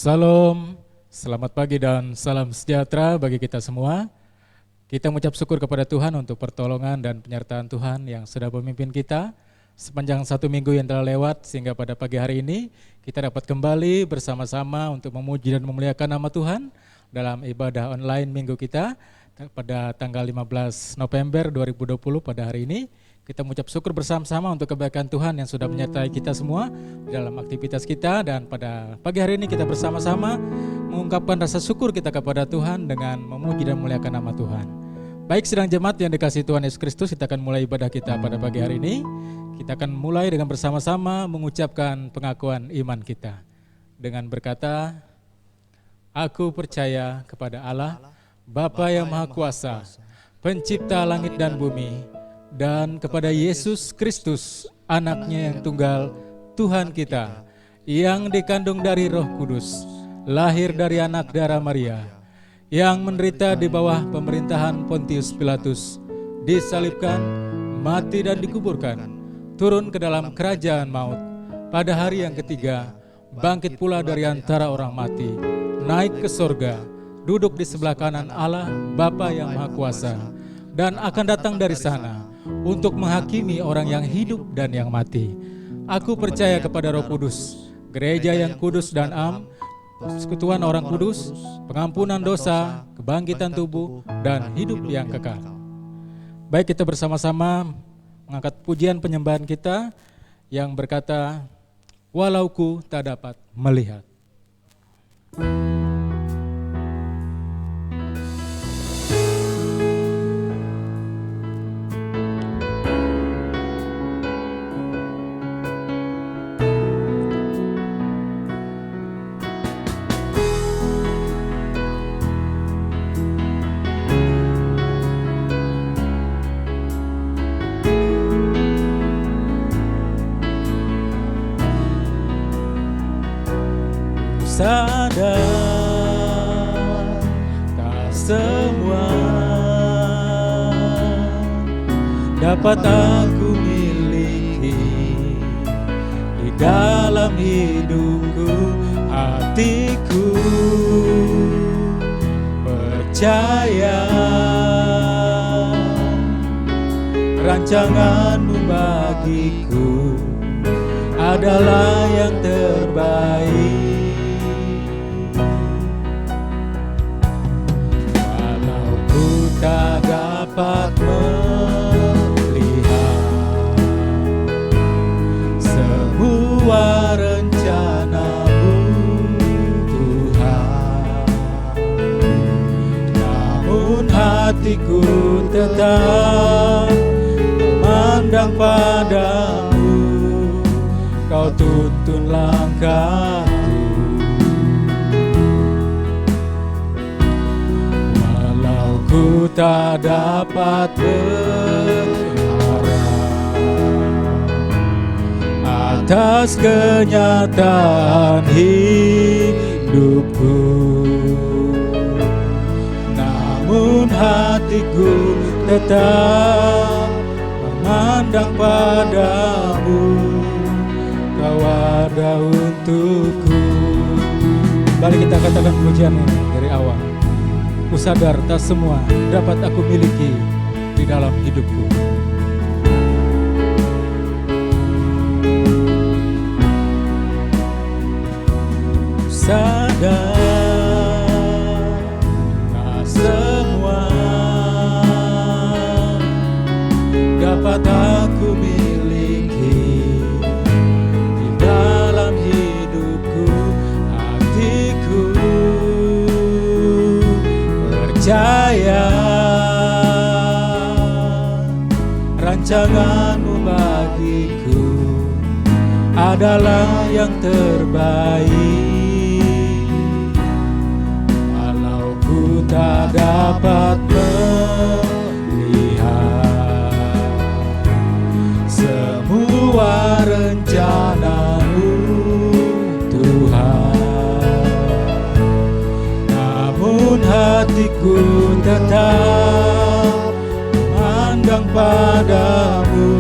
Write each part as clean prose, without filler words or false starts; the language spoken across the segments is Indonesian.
Salam, selamat pagi dan salam sejahtera bagi kita semua. Kita mengucap syukur kepada Tuhan untuk pertolongan dan penyertaan Tuhan yang sudah memimpin kita sepanjang satu minggu yang telah lewat, sehingga pada pagi hari ini kita dapat kembali bersama-sama untuk memuji dan memuliakan nama Tuhan dalam ibadah online minggu kita pada tanggal 15 November 2020 pada hari ini. Kita mengucap syukur bersama-sama untuk kebaikan Tuhan yang sudah menyertai kita semua dalam aktivitas kita, dan pada pagi hari ini kita bersama-sama mengungkapkan rasa syukur kita kepada Tuhan dengan memuji dan memuliakan nama Tuhan. Baik sidang jemaat yang dikasihi Tuhan Yesus Kristus, kita akan mulai ibadah kita pada pagi hari ini. Kita akan mulai dengan bersama-sama mengucapkan pengakuan iman kita dengan berkata, Aku percaya kepada Allah, Bapa yang Maha Kuasa, Pencipta langit dan bumi, dan kepada Yesus Kristus, anaknya yang tunggal, Tuhan kita, yang dikandung dari Roh Kudus, lahir dari anak darah Maria, yang menderita di bawah pemerintahan Pontius Pilatus, disalibkan, mati dan dikuburkan, turun ke dalam kerajaan maut, pada hari yang ketiga, bangkit pula dari antara orang mati, naik ke sorga, duduk di sebelah kanan Allah, Bapa yang Maha Kuasa, dan akan datang dari sana untuk menghakimi orang yang hidup dan yang mati. Aku percaya kepada Roh Kudus, gereja yang kudus dan am, persekutuan orang kudus, pengampunan dosa, kebangkitan tubuh, dan hidup yang kekal. Baik, kita bersama-sama mengangkat pujian penyembahan kita yang berkata, Walau ku tak dapat melihat. Sadar tak semua dapat aku miliki di dalam hidupku, hatiku percaya rancanganmu bagiku adalah yang terbaik. Tak dapat melihat semua rencana-Mu, Tuhan, namun hatiku tetap memandang padamu. Kau tuntun langkahku, ku tak dapat berharap atas kenyataan hidupku, namun hatiku tetap memandang padamu. Kau ada untukku. Mari kita katakan pujian ini dari awal. Ku sadar tak semua dapat aku miliki di dalam hidupku. Sadar tak semua dapat aku miliki di dalam hidupku, hatiku percaya rancangan-Mu bagiku adalah yang terbaik. Walau ku tak dapat melihat semua rencana-Mu, Tuhan, namun hatiku tetap memandang padamu.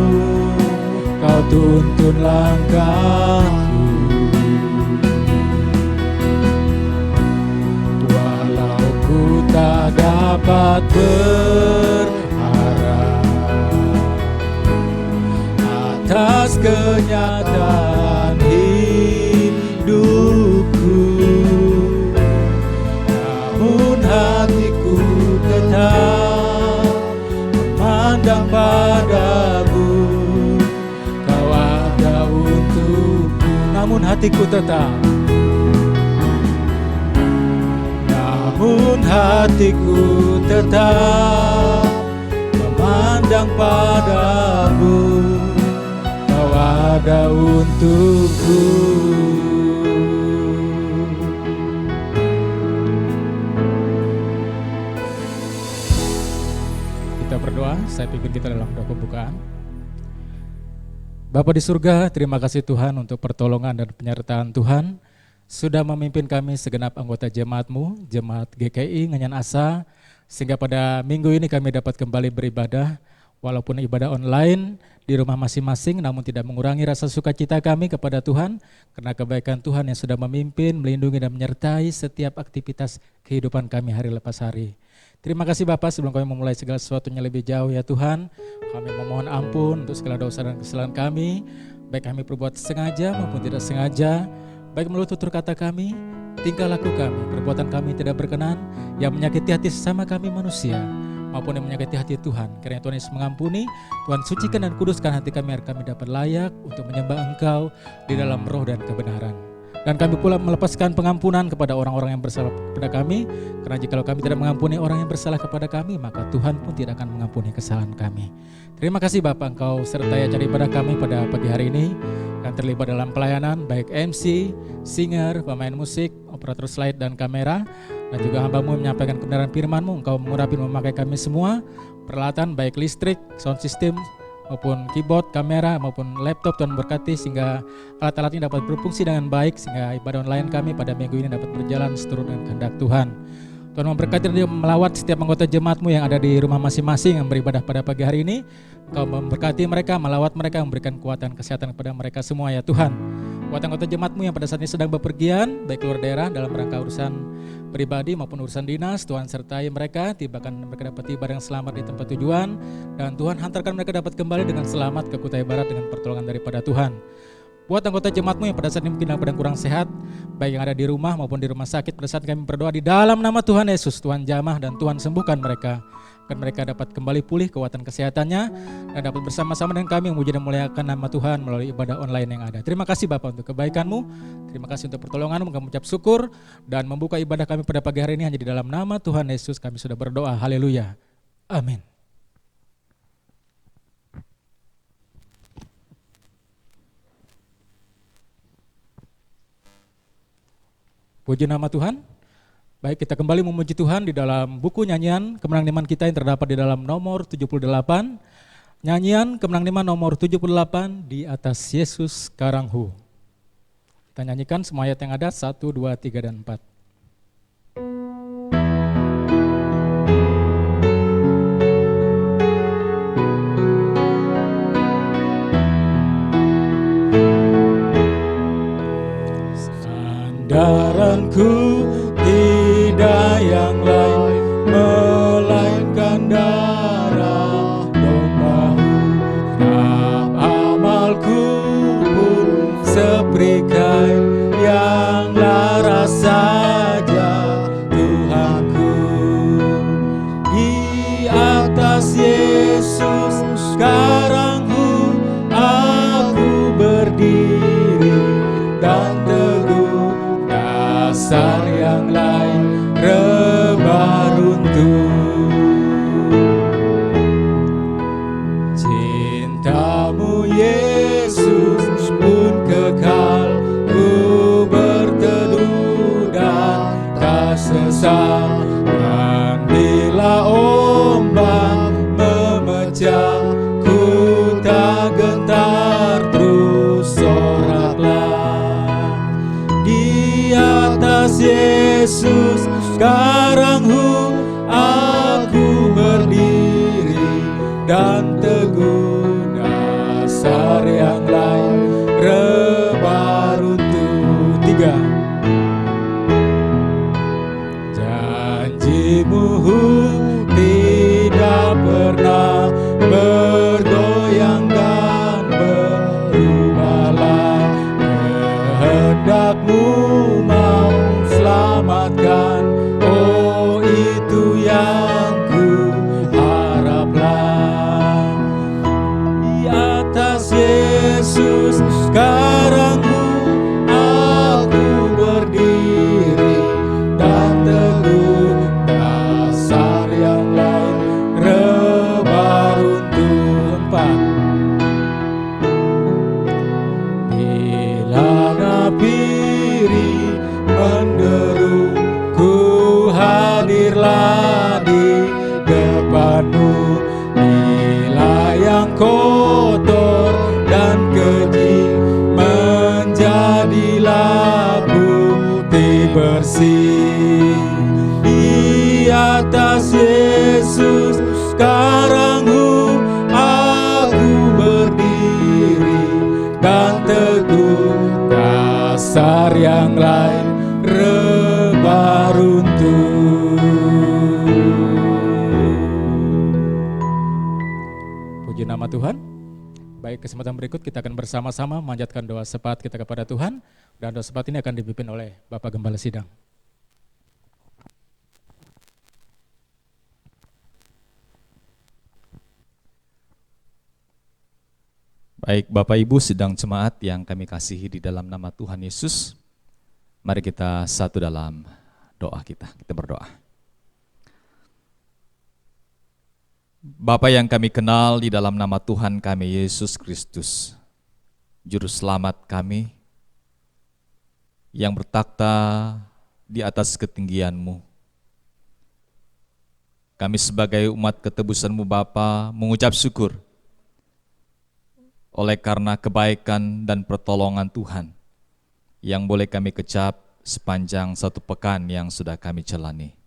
Kau tuntun langkahku, dapat berharap atas kenyataan hidupku, namun hatiku tetap memandang padamu. Kau ada untukku, namun hatiku tetap, namun hatiku tetap memandang padamu. Kau ada untukku. Kita berdoa, saya pimpin kita dalam doa pembukaan. Bapa di surga, terima kasih Tuhan untuk pertolongan dan penyertaan Tuhan sudah memimpin kami segenap anggota jemaat-Mu, jemaat GKI Nganyan Asa, sehingga pada minggu ini kami dapat kembali beribadah, walaupun ibadah online di rumah masing-masing, namun tidak mengurangi rasa sukacita kami kepada Tuhan, karena kebaikan Tuhan yang sudah memimpin, melindungi dan menyertai setiap aktivitas kehidupan kami hari lepas hari. Terima kasih Bapak, sebelum kami memulai segala sesuatunya lebih jauh ya Tuhan, kami memohon ampun untuk segala dosa dan kesalahan kami, baik kami perbuat sengaja maupun tidak sengaja, baik melalui tutur kata kami, tingkah laku kami, perbuatan kami tidak berkenan, yang menyakiti hati sesama kami manusia, maupun yang menyakiti hati Tuhan. Karena Tuhan Yesus mengampuni, Tuhan sucikan dan kuduskan hati kami agar kami dapat layak untuk menyembah Engkau di dalam roh dan kebenaran. Dan kami pula melepaskan pengampunan kepada orang-orang yang bersalah kepada kami, karena jika kami tidak mengampuni orang yang bersalah kepada kami, maka Tuhan pun tidak akan mengampuni kesalahan kami. Terima kasih Bapak, Engkau sertai acara ibadah kami pada pagi hari ini, yang terlibat dalam pelayanan, baik MC, singer, pemain musik, operator slide dan kamera, dan juga hamba-Mu menyampaikan kebenaran firman-Mu. Engkau mengurapi memakai kami semua, peralatan baik listrik, sound system, maupun keyboard, kamera, maupun laptop. Tuhan berkati sehingga alat-alat ini dapat berfungsi dengan baik, sehingga ibadah online kami pada minggu ini dapat berjalan seturut dengan kehendak Tuhan. Tuhan memberkati dan melawat setiap anggota jemaat-Mu yang ada di rumah masing-masing yang beribadah pada pagi hari ini. Engkau memberkati mereka, melawat mereka, memberikan kekuatan kesehatan kepada mereka semua ya Tuhan. Buat anggota jemaat-Mu yang pada saat ini sedang bepergian, baik keluar daerah dalam rangka urusan pribadi maupun urusan dinas, Tuhan sertai mereka, tibakan mereka dapat tiba dengan selamat di tempat tujuan, dan Tuhan hantarkan mereka dapat kembali dengan selamat ke Kutai Barat dengan pertolongan daripada Tuhan. Buat anggota jemaat-Mu yang pada saat ini mungkin sedang kurang sehat, baik yang ada di rumah maupun di rumah sakit, pada saat kami berdoa di dalam nama Tuhan Yesus, Tuhan jamah dan Tuhan sembuhkan mereka, agar mereka dapat kembali pulih kekuatan kesehatannya, dan dapat bersama-sama dengan kami memuji dan memuliakan nama Tuhan melalui ibadah online yang ada. Terima kasih Bapak untuk kebaikan-Mu, terima kasih untuk pertolongan-Mu, kami mengucap syukur, dan membuka ibadah kami pada pagi hari ini hanya di dalam nama Tuhan Yesus kami sudah berdoa, haleluya, amin. Puji nama Tuhan. Baik, kita kembali memuji Tuhan di dalam buku nyanyian kemenangan iman kita yang terdapat di dalam nomor 78. Nyanyian kemenangan iman nomor 78, Di Atas Yesus Karanghu. Kita nyanyikan semua ayat yang ada, 1, 2, 3, dan 4. Sandaranku tidak yang lain, melainkan darah domba-Mu. Setiap amalku pun seprikai yang lara kasih di atas Yesus. Sekarang aku berdiri dan teguh, dasar yang lain rebah runtuh. Puji nama Tuhan. Baik, kesempatan berikut kita akan bersama-sama memanjatkan doa sepat kita kepada Tuhan, dan doa sepat ini akan dipimpin oleh Bapak Gembala Sidang. Baik, Bapak Ibu sidang jemaat yang kami kasihi di dalam nama Tuhan Yesus, mari kita satu dalam doa kita berdoa. Bapa yang kami kenal di dalam nama Tuhan kami Yesus Kristus, Juru Selamat kami, yang bertakhta di atas ketinggian-Mu. Kami sebagai umat ketebus-Mu Bapa mengucap syukur oleh karena kebaikan dan pertolongan Tuhan yang boleh kami kecap sepanjang satu pekan yang sudah kami jalani.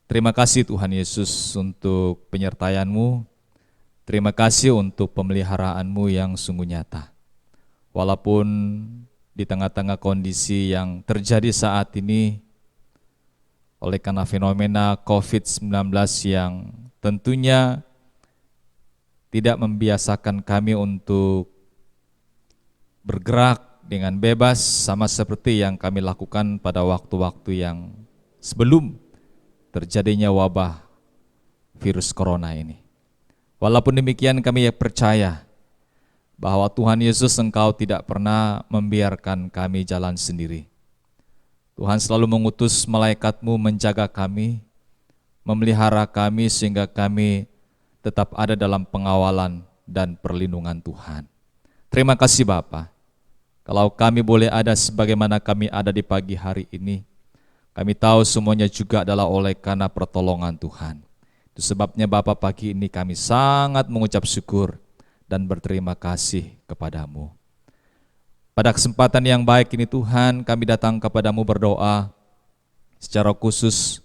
Terima kasih Tuhan Yesus untuk penyertaan-Mu. Terima kasih untuk pemeliharaan-Mu yang sungguh nyata. Walaupun di tengah-tengah kondisi yang terjadi saat ini, oleh karena fenomena COVID-19 yang tentunya tidak membiasakan kami untuk bergerak dengan bebas sama seperti yang kami lakukan pada waktu-waktu yang sebelum terjadinya wabah virus corona ini. Walaupun demikian kami percaya bahwa Tuhan Yesus Engkau tidak pernah membiarkan kami jalan sendiri. Tuhan selalu mengutus malaikat-Mu menjaga kami, memelihara kami sehingga kami tetap ada dalam pengawalan dan perlindungan Tuhan. Terima kasih Bapa. Kalau kami boleh ada sebagaimana kami ada di pagi hari ini, kami tahu semuanya juga adalah oleh karena pertolongan Tuhan. Itu sebabnya Bapa pagi ini kami sangat mengucap syukur dan berterima kasih kepadamu. Pada kesempatan yang baik ini Tuhan, kami datang kepadamu berdoa secara khusus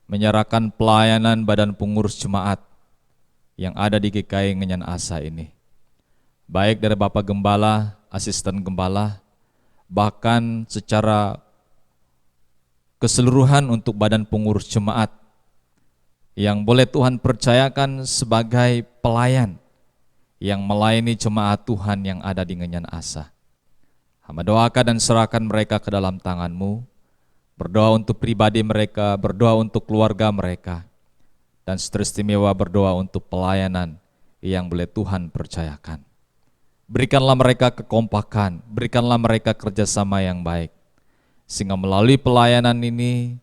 menyerahkan pelayanan Badan Pengurus Jemaat yang ada di GKI Ngenyan Asa ini. Baik dari Bapak Gembala, Asisten Gembala, bahkan secara keseluruhan untuk Badan Pengurus Jemaat yang boleh Tuhan percayakan sebagai pelayan yang melayani jemaat Tuhan yang ada di Ngenyan Asa. Hamba doakan dan serahkan mereka ke dalam tangan-Mu, berdoa untuk pribadi mereka, berdoa untuk keluarga mereka, dan teristimewa berdoa untuk pelayanan yang boleh Tuhan percayakan. Berikanlah mereka kekompakan, berikanlah mereka kerjasama yang baik, sehingga melalui pelayanan ini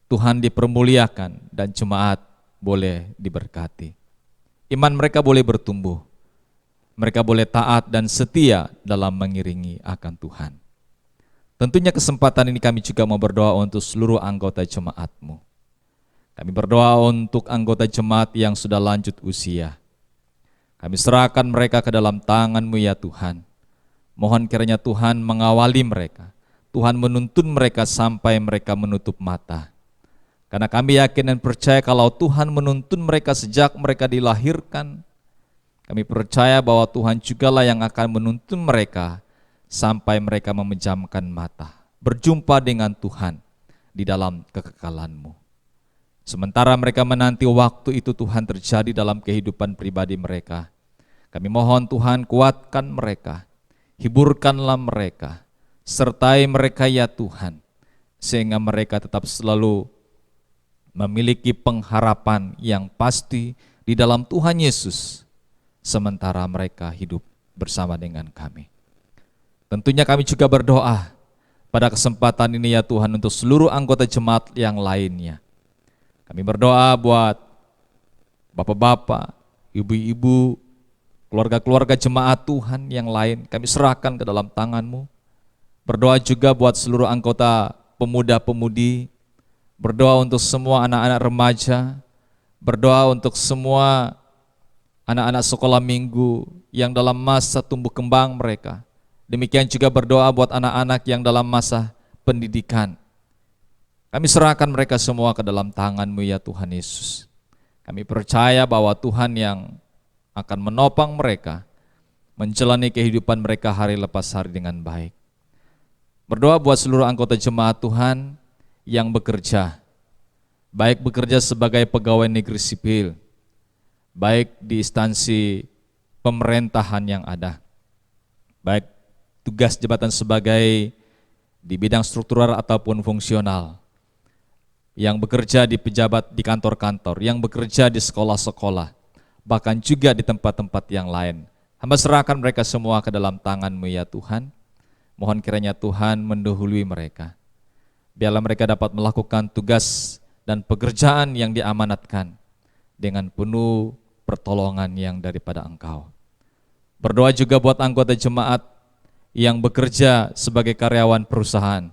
Tuhan dipermuliakan dan jemaat boleh diberkati. Iman mereka boleh bertumbuh, mereka boleh taat dan setia dalam mengiringi akan Tuhan. Tentunya kesempatan ini kami juga mau berdoa untuk seluruh anggota jemaat-Mu. Kami berdoa untuk anggota jemaat yang sudah lanjut usia. Kami serahkan mereka ke dalam tangan-Mu ya Tuhan. Mohon kiranya Tuhan mengawali mereka, Tuhan menuntun mereka sampai mereka menutup mata. Karena kami yakin dan percaya kalau Tuhan menuntun mereka sejak mereka dilahirkan, kami percaya bahwa Tuhan jugalah yang akan menuntun mereka sampai mereka memejamkan mata, berjumpa dengan Tuhan di dalam kekekalan-Mu. Sementara mereka menanti waktu itu Tuhan terjadi dalam kehidupan pribadi mereka, kami mohon Tuhan kuatkan mereka, hiburkanlah mereka, sertai mereka ya Tuhan, sehingga mereka tetap selalu memiliki pengharapan yang pasti di dalam Tuhan Yesus, sementara mereka hidup bersama dengan kami. Tentunya kami juga berdoa pada kesempatan ini ya Tuhan untuk seluruh anggota jemaat yang lainnya. Kami berdoa buat bapak-bapak, ibu-ibu, keluarga-keluarga jemaat Tuhan yang lain, kami serahkan ke dalam tangan-Mu. Berdoa juga buat seluruh anggota pemuda-pemudi, berdoa untuk semua anak-anak remaja, berdoa untuk semua anak-anak sekolah minggu yang dalam masa tumbuh kembang mereka. Demikian juga berdoa buat anak-anak yang dalam masa pendidikan. Kami serahkan mereka semua ke dalam tangan-Mu ya Tuhan Yesus. Kami percaya bahwa Tuhan yang akan menopang mereka, menjalani kehidupan mereka hari lepas hari dengan baik. Berdoa buat seluruh anggota jemaat Tuhan yang bekerja, baik bekerja sebagai pegawai negeri sipil, baik di instansi pemerintahan yang ada, baik tugas jabatan sebagai di bidang struktural ataupun fungsional, yang bekerja di pejabat di kantor-kantor, yang bekerja di sekolah-sekolah, bahkan juga di tempat-tempat yang lain. Hamba serahkan mereka semua ke dalam tangan-Mu ya Tuhan. Mohon kiranya Tuhan mendahului mereka. Biarlah mereka dapat melakukan tugas dan pekerjaan yang diamanatkan dengan penuh pertolongan yang daripada Engkau. Berdoa juga buat anggota jemaat yang bekerja sebagai karyawan perusahaan.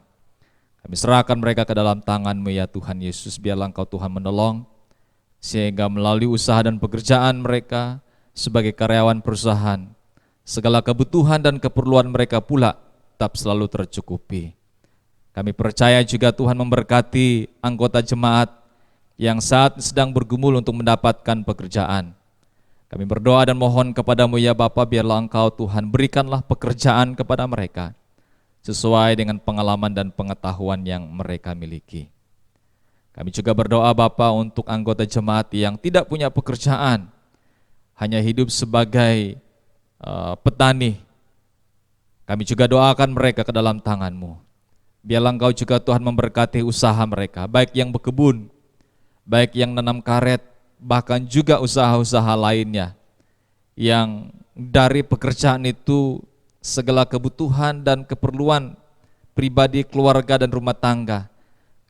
Kami serahkan mereka ke dalam tangan-Mu ya Tuhan Yesus. Biarlah Engkau Tuhan menolong, sehingga melalui usaha dan pekerjaan mereka sebagai karyawan perusahaan, segala kebutuhan dan keperluan mereka pula tetap selalu tercukupi. Kami percaya juga Tuhan memberkati anggota jemaat yang saat sedang bergumul untuk mendapatkan pekerjaan. Kami berdoa dan mohon kepada-Mu ya Bapa, biarlah Engkau Tuhan berikanlah pekerjaan kepada mereka sesuai dengan pengalaman dan pengetahuan yang mereka miliki. Kami juga berdoa Bapa untuk anggota jemaat yang tidak punya pekerjaan, hanya hidup sebagai petani. Kami juga doakan mereka ke dalam tangan-Mu. Biarlah Engkau juga Tuhan memberkati usaha mereka, baik yang berkebun, baik yang nanam karet, bahkan juga usaha-usaha lainnya, yang dari pekerjaan itu segala kebutuhan dan keperluan pribadi, keluarga dan rumah tangga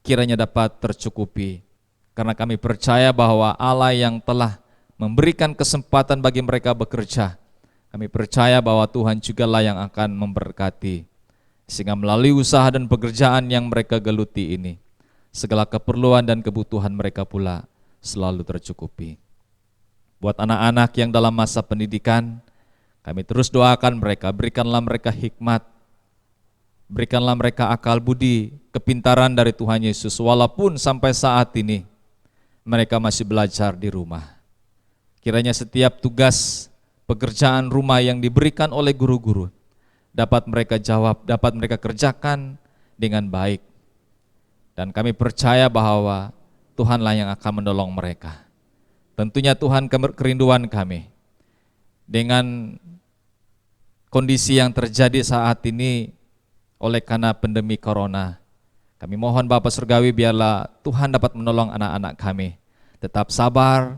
kiranya dapat tercukupi. Karena kami percaya bahwa Allah yang telah memberikan kesempatan bagi mereka bekerja, kami percaya bahwa Tuhan jugalah yang akan memberkati, sehingga melalui usaha dan pekerjaan yang mereka geluti ini, segala keperluan dan kebutuhan mereka pula selalu tercukupi. Buat anak-anak yang dalam masa pendidikan, kami terus doakan mereka, berikanlah mereka hikmat, berikanlah mereka akal budi, kepintaran dari Tuhan Yesus, walaupun sampai saat ini mereka masih belajar di rumah. Kiranya setiap tugas pekerjaan rumah yang diberikan oleh guru-guru dapat mereka jawab, dapat mereka kerjakan dengan baik. Dan kami percaya bahwa Tuhanlah yang akan menolong mereka. Tentunya Tuhan, kerinduan kami dengan kondisi yang terjadi saat ini oleh karena pandemi corona, kami mohon Bapa Surgawi, biarlah Tuhan dapat menolong anak-anak kami tetap sabar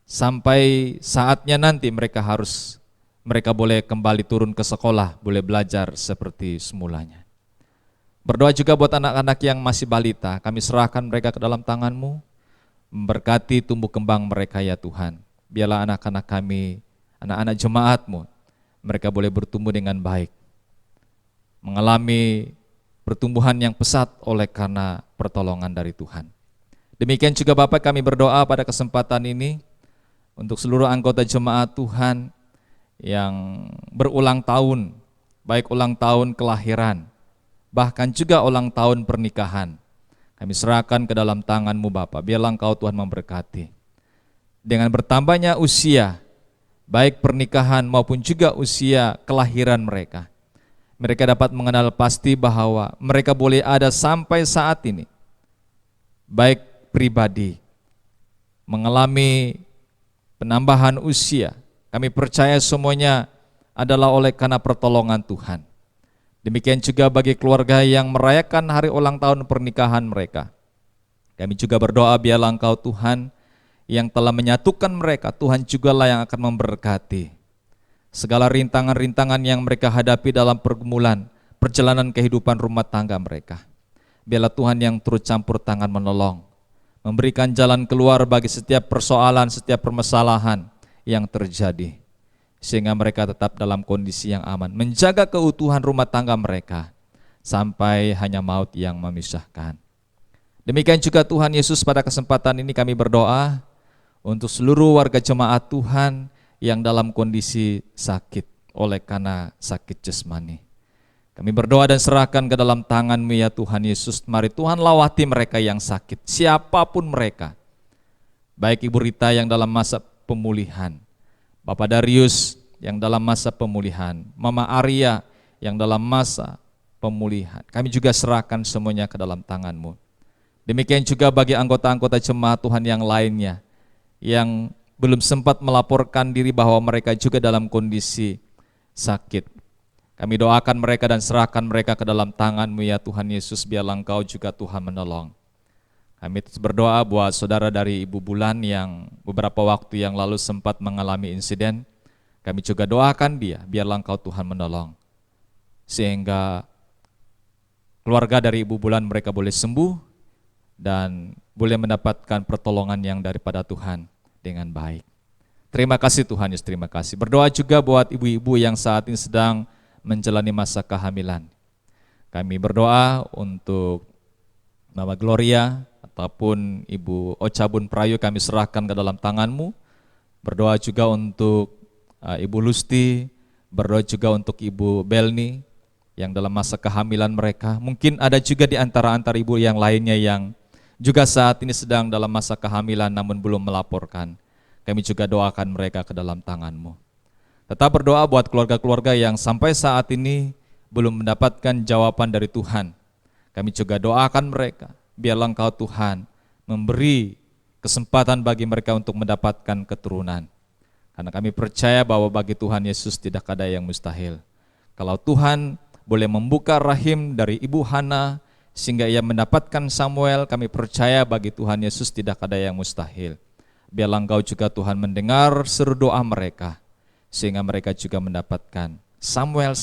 sampai saatnya nanti mereka boleh kembali turun ke sekolah, boleh belajar seperti semulanya. Berdoa juga buat anak-anak yang masih balita, kami serahkan mereka ke dalam tangan-Mu, memberkati tumbuh kembang mereka ya Tuhan. Biarlah anak-anak kami, anak-anak jemaat-Mu, mereka boleh bertumbuh dengan baik, mengalami pertumbuhan yang pesat oleh karena pertolongan dari Tuhan. Demikian juga Bapak, kami berdoa pada kesempatan ini untuk seluruh anggota jemaat Tuhan yang berulang tahun, baik ulang tahun kelahiran, bahkan juga ulang tahun pernikahan. Kami serahkan ke dalam tangan-Mu Bapa, biarlah Engkau Tuhan memberkati. Dengan bertambahnya usia, baik pernikahan maupun juga usia kelahiran mereka, mereka dapat mengenal pasti bahwa mereka boleh ada sampai saat ini, baik pribadi, mengalami penambahan usia. Kami percaya semuanya adalah oleh karena pertolongan Tuhan. Demikian juga bagi keluarga yang merayakan hari ulang tahun pernikahan mereka. Kami juga berdoa biarlah Engkau Tuhan yang telah menyatukan mereka, Tuhan jugalah yang akan memberkati segala rintangan-rintangan yang mereka hadapi dalam pergumulan, perjalanan kehidupan rumah tangga mereka. Biarlah Tuhan yang turut campur tangan menolong, memberikan jalan keluar bagi setiap persoalan, setiap permasalahan yang terjadi, sehingga mereka tetap dalam kondisi yang aman, menjaga keutuhan rumah tangga mereka sampai hanya maut yang memisahkan. Demikian juga Tuhan Yesus, pada kesempatan ini kami berdoa untuk seluruh warga jemaat Tuhan yang dalam kondisi sakit oleh karena sakit jasmani. Kami berdoa dan serahkan ke dalam tangan-Mu ya Tuhan Yesus. Mari Tuhan lawati mereka yang sakit, siapapun mereka. Baik Ibu Rita yang dalam masa pemulihan, Bapak Darius yang dalam masa pemulihan, Mama Arya yang dalam masa pemulihan. Kami juga serahkan semuanya ke dalam tangan-Mu. Demikian juga bagi anggota-anggota jemaat Tuhan yang lainnya, yang belum sempat melaporkan diri bahwa mereka juga dalam kondisi sakit. Kami doakan mereka dan serahkan mereka ke dalam tangan-Mu ya Tuhan Yesus, biarlah Engkau juga Tuhan menolong. Kami berdoa buat saudara dari Ibu Bulan yang beberapa waktu yang lalu sempat mengalami insiden. Kami juga doakan dia, biarlah Engkau Tuhan menolong. Sehingga keluarga dari Ibu Bulan mereka boleh sembuh dan boleh mendapatkan pertolongan yang daripada Tuhan dengan baik. Terima kasih Tuhan Yesus, terima kasih. Berdoa juga buat ibu-ibu yang saat ini sedang menjalani masa kehamilan. Kami berdoa untuk Mama Gloria ataupun Ibu Ocabun Prayu, kami serahkan ke dalam tangan-Mu. Berdoa juga untuk Ibu Lusti, berdoa juga untuk Ibu Belni yang dalam masa kehamilan mereka. Mungkin ada juga di antara ibu yang lainnya yang juga saat ini sedang dalam masa kehamilan namun belum melaporkan. Kami juga doakan mereka ke dalam tangan-Mu. Tetap berdoa buat keluarga-keluarga yang sampai saat ini belum mendapatkan jawaban dari Tuhan. Kami juga doakan mereka, biarlah Engkau Tuhan memberi kesempatan bagi mereka untuk mendapatkan keturunan. Karena kami percaya bahwa bagi Tuhan Yesus tidak ada yang mustahil. Kalau Tuhan boleh membuka rahim dari Ibu Hana sehingga ia mendapatkan Samuel, kami percaya bagi Tuhan Yesus tidak ada yang mustahil. Biarlah Engkau juga Tuhan mendengar seru doa mereka, sehingga mereka juga mendapatkan Samuel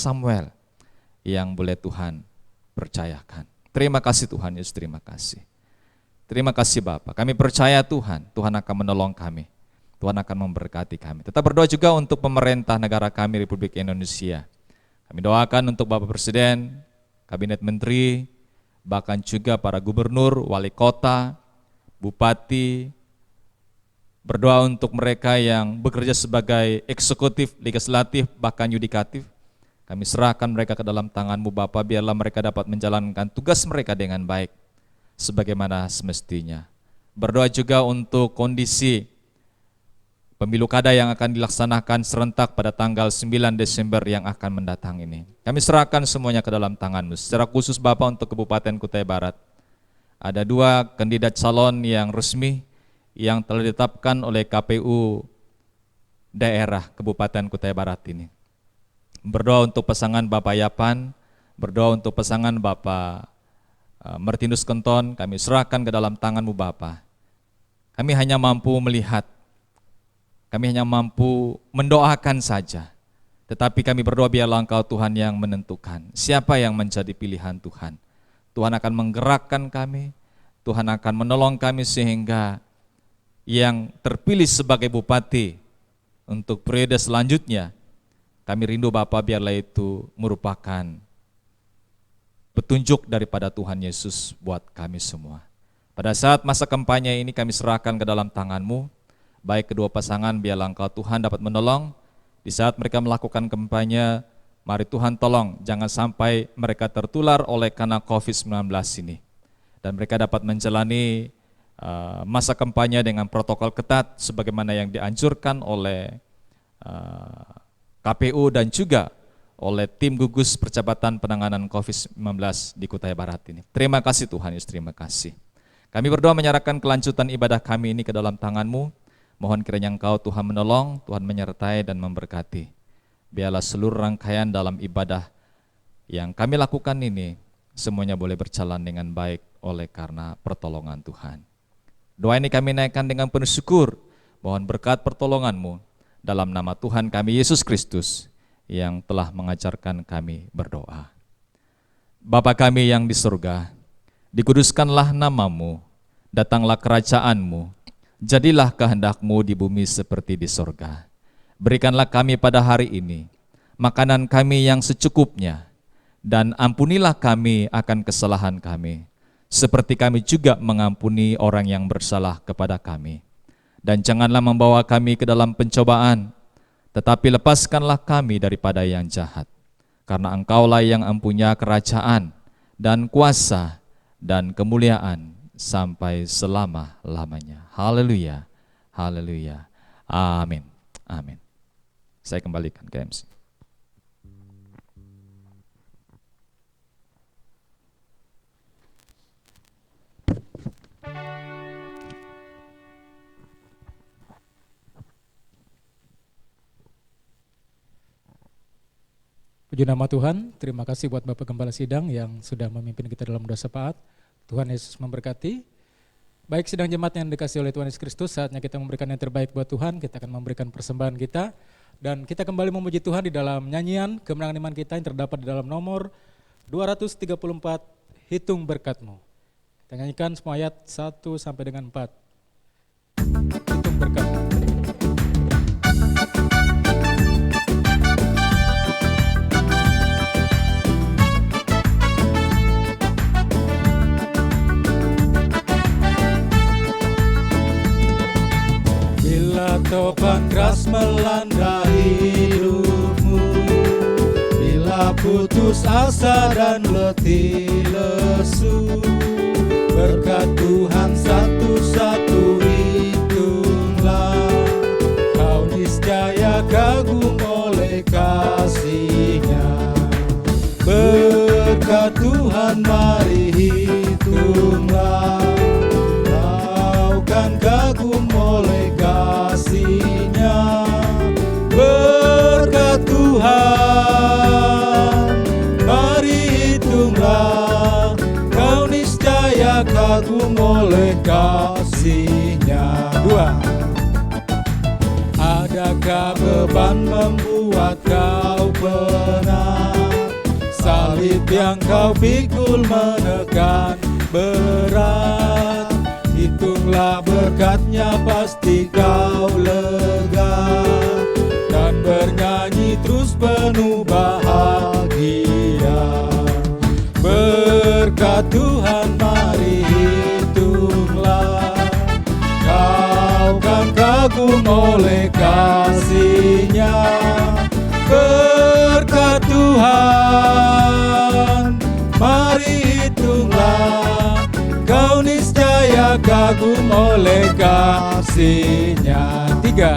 yang boleh Tuhan percayakan. Terima kasih Tuhan Yesus, terima kasih. Terima kasih Bapa. Kami percaya Tuhan akan menolong kami. Tuhan akan memberkati kami. Tetap berdoa juga untuk pemerintah negara kami Republik Indonesia. Kami doakan untuk Bapak Presiden, Kabinet Menteri, bahkan juga para gubernur, wali kota, bupati. Berdoa untuk mereka yang bekerja sebagai eksekutif, legislatif, bahkan yudikatif. Kami serahkan mereka ke dalam tangan-Mu Bapa, biarlah mereka dapat menjalankan tugas mereka dengan baik, sebagaimana semestinya. Berdoa juga untuk kondisi pemilu kada yang akan dilaksanakan serentak pada tanggal 9 Desember yang akan mendatang ini. Kami serahkan semuanya ke dalam tangan-Mu. Secara khusus Bapa untuk Kabupaten Kutai Barat. Ada 2 kandidat calon yang resmi yang telah ditetapkan oleh KPU daerah Kabupaten Kutai Barat ini. Berdoa untuk pasangan Bapak Yapan, berdoa untuk pasangan Bapak Martinus Kenton, kami serahkan ke dalam tangan-Mu Bapa. Kami hanya mampu melihat, kami hanya mampu mendoakan saja. Tetapi kami berdoa biarlah Engkau Tuhan yang menentukan siapa yang menjadi pilihan Tuhan. Tuhan akan menggerakkan kami, Tuhan akan menolong kami sehingga yang terpilih sebagai bupati untuk periode selanjutnya, kami rindu Bapa biarlah itu merupakan petunjuk daripada Tuhan Yesus buat kami semua. Pada saat masa kampanye ini kami serahkan ke dalam tangan-Mu, baik kedua pasangan biarlah Engkau Tuhan dapat menolong. Di saat mereka melakukan kampanye, mari Tuhan tolong jangan sampai mereka tertular oleh karena COVID-19 ini. Dan mereka dapat menjalani masa kampanye dengan protokol ketat sebagaimana yang dianjurkan oleh KPU dan juga oleh tim gugus percepatan penanganan COVID-19 di Kutai Barat ini. Terima kasih Tuhan Yesus, terima kasih. Kami berdoa menyerahkan kelanjutan ibadah kami ini ke dalam tangan-Mu. Mohon kiranya Engkau Tuhan menolong, Tuhan menyertai dan memberkati. Biarlah seluruh rangkaian dalam ibadah yang kami lakukan ini semuanya boleh berjalan dengan baik oleh karena pertolongan Tuhan. Doa ini kami naikkan dengan penuh syukur, mohon berkat pertolongan-Mu dalam nama Tuhan kami Yesus Kristus yang telah mengajarkan kami berdoa. Bapa kami yang di surga, dikuduskanlah nama-Mu, datanglah kerajaan-Mu, jadilah kehendak-Mu di bumi seperti di surga. Berikanlah kami pada hari ini makanan kami yang secukupnya, dan ampunilah kami akan kesalahan kami, seperti kami juga mengampuni orang yang bersalah kepada kami. Dan janganlah membawa kami ke dalam pencobaan, tetapi lepaskanlah kami daripada yang jahat. karena Engkaulah yang mempunyai kerajaan dan kuasa dan kemuliaan sampai selama-lamanya. Haleluya, haleluya, amin, amin. Saya kembalikan ke MC. Puji nama Tuhan, terima kasih buat Bapak Gembala Sidang yang sudah memimpin kita dalam doa syafaat. Tuhan Yesus memberkati. Baik sidang jemaat yang dikasihi oleh Tuhan Yesus Kristus, saatnya kita memberikan yang terbaik buat Tuhan, kita akan memberikan persembahan kita. Dan kita kembali memuji Tuhan di dalam nyanyian kemenangan iman kita yang terdapat di dalam nomor 234, Hitung Berkat-Mu. Kita nyanyikan semua ayat 1 sampai dengan 4. Hitung berkat-Mu. Topan keras melanda hidupmu, bila putus asa dan letih lesu, berkat Tuhan satu-satu hitunglah, kau niscaya kagum oleh kasih-Nya. Berkat Tuhan mari hitunglah, kau kan kagum oleh kasih-Nya. Berkat Tuhan mari hitunglah, kau niscaya kagum oleh kasih-Nya. 2. Adakah beban membuat kau penat, salib yang kau pikul menekan berat, hitunglah berkat-Nya pasti kau lega, dan bernyanyi terus penuh bahagia. Berkat Tuhan mari hitunglah, kau kan kagum oleh kasih-Nya. Berkat Tuhan mari hitunglah, kau niscaya kagum oleh kasih-Nya. 3.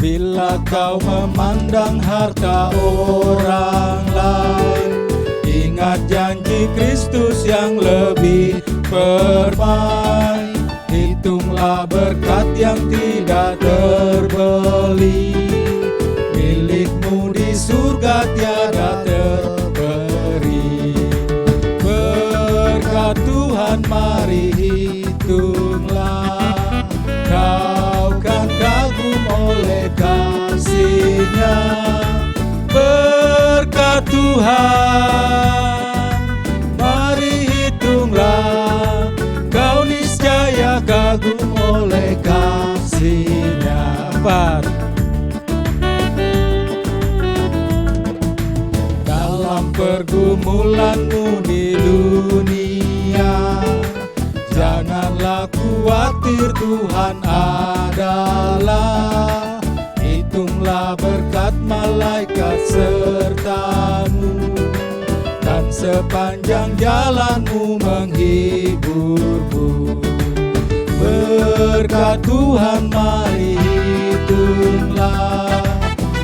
Bila kau memandang harta orang lain, ingat janji Kristus yang lebih permai. Hitunglah berkat yang tidak terbeli, milikmu di surga tiada terberi. Berkat Tuhan mari hitunglah, kau kan kagum oleh kasih-Nya. Berkat Tuhan mari hitunglah, kau niscaya kagum oleh kasih-Nya. 4. Dalam pergumulanmu di dunia, janganlah khawatir, Tuhan adalah. Hitunglah berkat malaikat sertamu, dan sepanjang jalanmu menghiburmu. Berkat Tuhan mari hitunglah,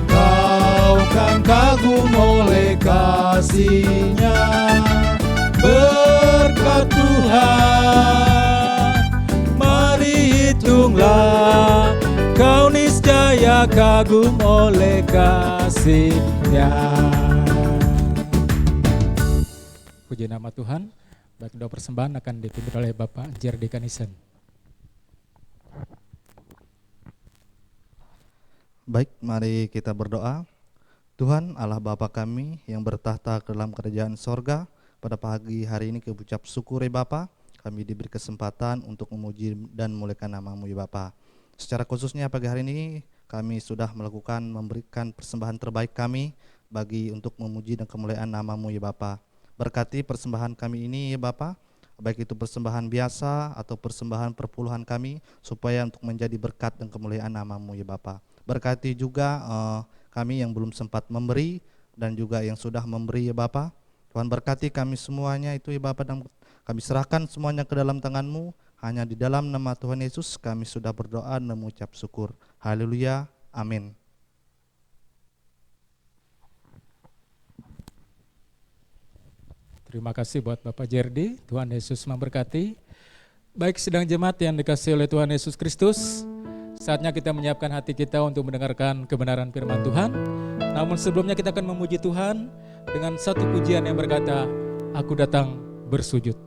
kau kan kagum oleh kasih-Nya. Berkat Tuhan mari hitunglah, kau niscaya kagum oleh kasih-Nya. Puji nama Tuhan. Baik, doa persembahan akan dipimpin oleh Bapak Jerdy Kanisen. Baik, mari kita berdoa. Tuhan Allah Bapa kami yang bertahta ke dalam kerajaan sorga, pada pagi hari ini kami ucap syukur ya Bapa, kami diberi kesempatan untuk memuji dan memuliakan nama-Mu ya Bapa. Secara khususnya pagi hari ini kami sudah memberikan persembahan terbaik kami bagi untuk memuji dan kemuliaan nama-Mu ya Bapa. Berkati persembahan kami ini ya Bapa, baik itu persembahan biasa atau persembahan perpuluhan kami, supaya untuk menjadi berkat dan kemuliaan nama-Mu ya Bapa. Berkati juga kami yang belum sempat memberi, dan juga yang sudah memberi ya Bapa. Tuhan berkati kami semuanya itu ya Bapa, dan kami serahkan semuanya ke dalam tangan-Mu. Hanya di dalam nama Tuhan Yesus kami sudah berdoa dan mengucap syukur. Haleluya, amin. Terima kasih buat Bapak Jerdi, Tuhan Yesus memberkati. Baik sedang jemaat yang dikasihi oleh Tuhan Yesus Kristus, saatnya kita menyiapkan hati kita untuk mendengarkan kebenaran firman Tuhan. Namun sebelumnya kita akan memuji Tuhan dengan satu pujian yang berkata, "Aku datang bersujud."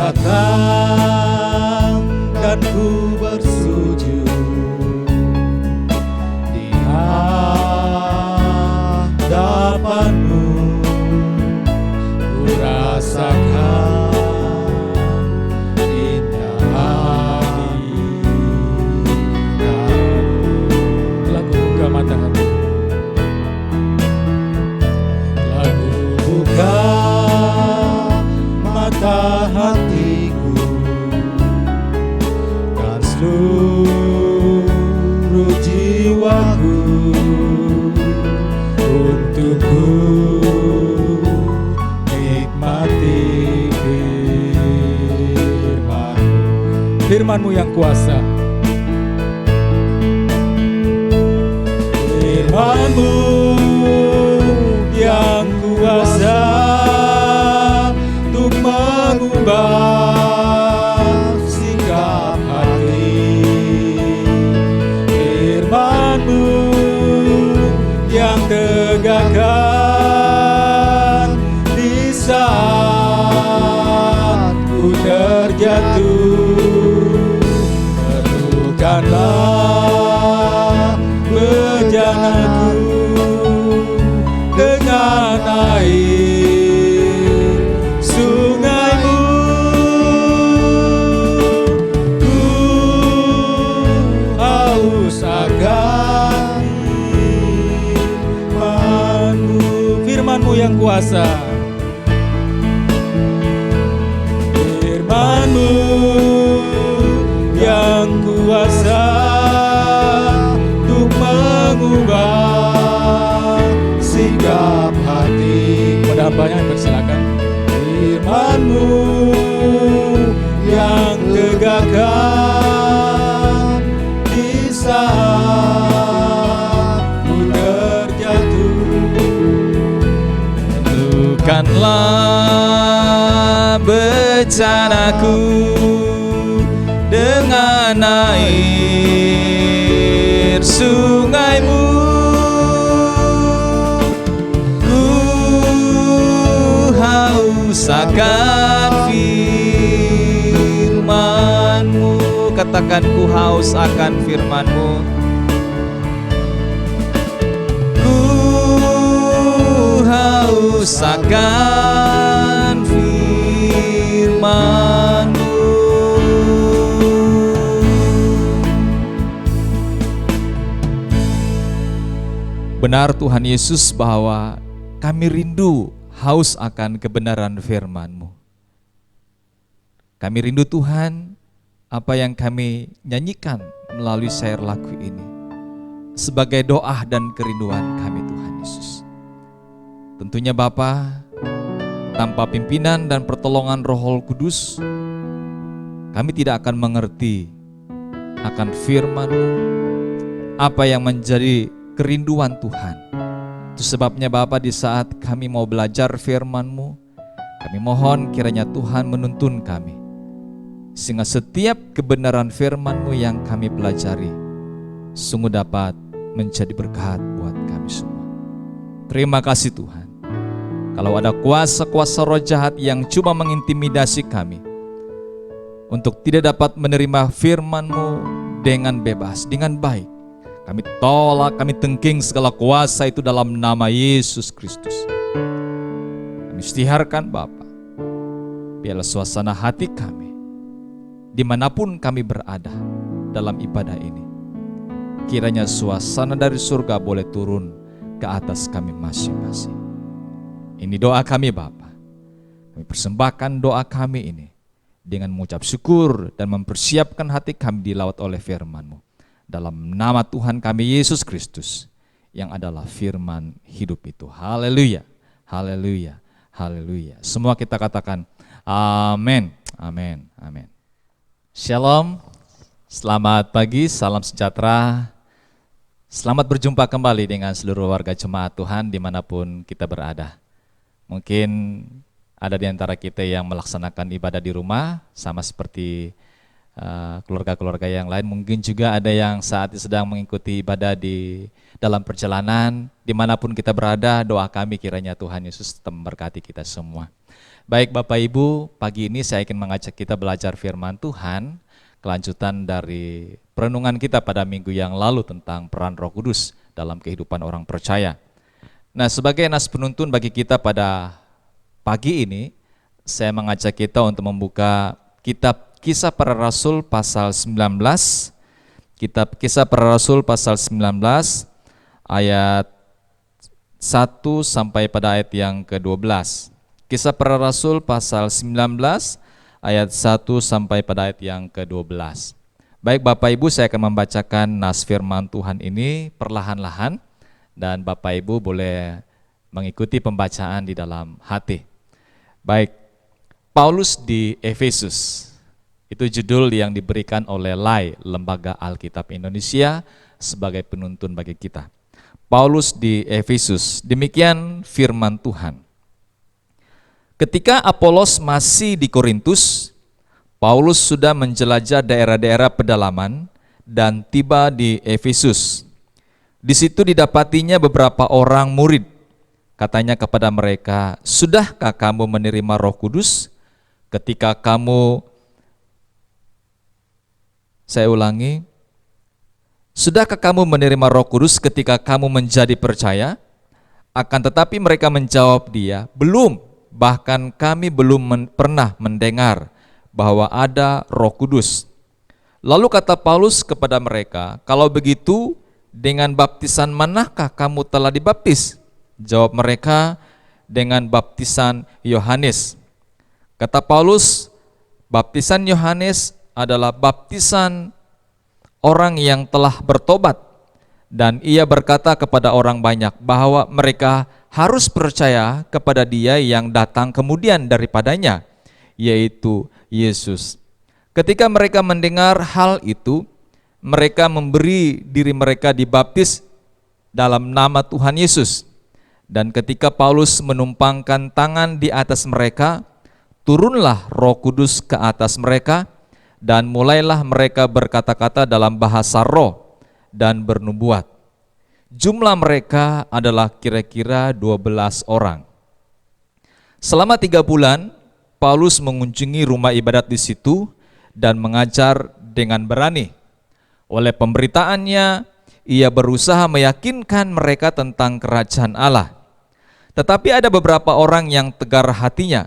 Datang dan ku bersujud di hadapan-Mu, ku rasakan indah hadirat-Mu. Telah kubuka mata hati, Telah ku buka mata hatiku dan seluruh jiwaku untuk ku nikmati firman-Mu yang kuasa. firman-Mu yang kuasa untuk mengubah sikap hati. Firman-Mu yang tegakkan di saat ku terjatuh. Teguhkanlah bejanaku dengan air sungai-Mu. Ku haus akan firman-Mu. Firman-Mu yang kuasa. Firman-Mu yang kuasa untuk mengubah sikap hati. Pada hambanya bersilakan. Firman-Mu yang tegakkan di saat ku terjatuh. Tentukanlah bejanaku dengan air sungai-Mu. Ku haus akan firman-Mu. Katakan, ku haus akan firman-Mu. Ku haus akan firman-Mu. Benar Tuhan Yesus bahwa kami rindu haus akan kebenaran firman-Mu. Kami rindu Tuhan apa yang kami nyanyikan melalui syair lagu ini sebagai doa dan kerinduan kami Tuhan Yesus. Tentunya Bapa, tanpa pimpinan dan pertolongan Roh Kudus, kami tidak akan mengerti akan firman-Mu, apa yang menjadi kerinduan Tuhan. Itu sebabnya Bapa, di saat kami mau belajar firman-Mu, kami mohon kiranya Tuhan menuntun kami, sehingga setiap kebenaran firman-Mu yang kami pelajari sungguh dapat menjadi berkat buat kami semua. Terima kasih Tuhan. Kalau ada kuasa-kuasa roh jahat yang coba mengintimidasi kami untuk tidak dapat menerima firman-Mu dengan bebas, dengan baik, kami tolak, kami tengking segala kuasa itu dalam nama Yesus Kristus. Kami Kami istiharkan Bapa, biarlah suasana hati kami, dimanapun kami berada dalam ibadah ini, kiranya suasana dari surga boleh turun ke atas kami masing-masing. Ini doa kami Bapa. Kami persembahkan doa kami ini dengan mengucap syukur dan mempersiapkan hati kami dilawat oleh firman-Mu. Dalam nama Tuhan kami Yesus Kristus, yang adalah firman hidup itu. Haleluya, haleluya, haleluya. Semua kita katakan amin, amin, amin. Shalom, selamat pagi, salam sejahtera. Selamat berjumpa kembali dengan seluruh warga jemaat Tuhan dimanapun kita berada. Mungkin ada di antara kita yang melaksanakan ibadah di rumah, sama seperti keluarga-keluarga yang lain. Mungkin juga ada yang saat ini sedang mengikuti ibadah di dalam perjalanan. Dimanapun kita berada, doa kami kiranya Tuhan Yesus tetap memberkati kita semua. Baik Bapak Ibu, pagi ini saya ingin mengajak kita belajar firman Tuhan, kelanjutan dari perenungan kita pada minggu yang lalu tentang peran Roh Kudus dalam kehidupan orang percaya. Nah, sebagai nas penuntun bagi kita pada pagi ini, saya mengajak kita untuk membuka kitab Kisah Para Rasul pasal 19, kitab Kisah Para Rasul pasal 19, ayat 1 sampai pada ayat yang ke-12. Kisah Para Rasul pasal 19, ayat 1 sampai pada ayat yang ke-12. Baik Bapak Ibu, saya akan membacakan nas firman Tuhan ini perlahan-lahan, dan Bapak Ibu boleh mengikuti pembacaan di dalam hati. Baik, Paulus di Efesus. Itu judul yang diberikan oleh LAI, Lembaga Alkitab Indonesia, sebagai penuntun bagi kita. Paulus di Efesus, demikian firman Tuhan. Ketika Apolos masih di Korintus, Paulus sudah menjelajah daerah-daerah pedalaman dan tiba di Efesus. Di situ didapatinya beberapa orang murid. Katanya kepada mereka, "Sudahkah kamu menerima Roh Kudus ketika kamu..." Saya ulangi. "Sudahkah kamu menerima Roh Kudus ketika kamu menjadi percaya?" Akan tetapi mereka menjawab dia, "Belum, bahkan kami belum pernah mendengar bahwa ada Roh Kudus." Lalu kata Paulus kepada mereka, "Kalau begitu, dengan baptisan manakah kamu telah dibaptis?" Jawab mereka, "Dengan baptisan Yohanes." Kata Paulus, baptisan Yohanes adalah baptisan orang yang telah bertobat, dan ia berkata kepada orang banyak bahwa mereka harus percaya kepada Dia yang datang kemudian daripadanya, yaitu Yesus. Ketika mereka mendengar hal itu, mereka memberi diri mereka dibaptis dalam nama Tuhan Yesus. Dan ketika Paulus menumpangkan tangan di atas mereka, turunlah Roh Kudus ke atas mereka, dan mulailah mereka berkata-kata dalam bahasa roh dan bernubuat. Jumlah mereka adalah kira-kira 12 orang. Selama 3 bulan, Paulus mengunjungi rumah ibadat di situ dan mengajar dengan berani. Oleh pemberitaannya, ia berusaha meyakinkan mereka tentang kerajaan Allah. Tetapi ada beberapa orang yang tegar hatinya.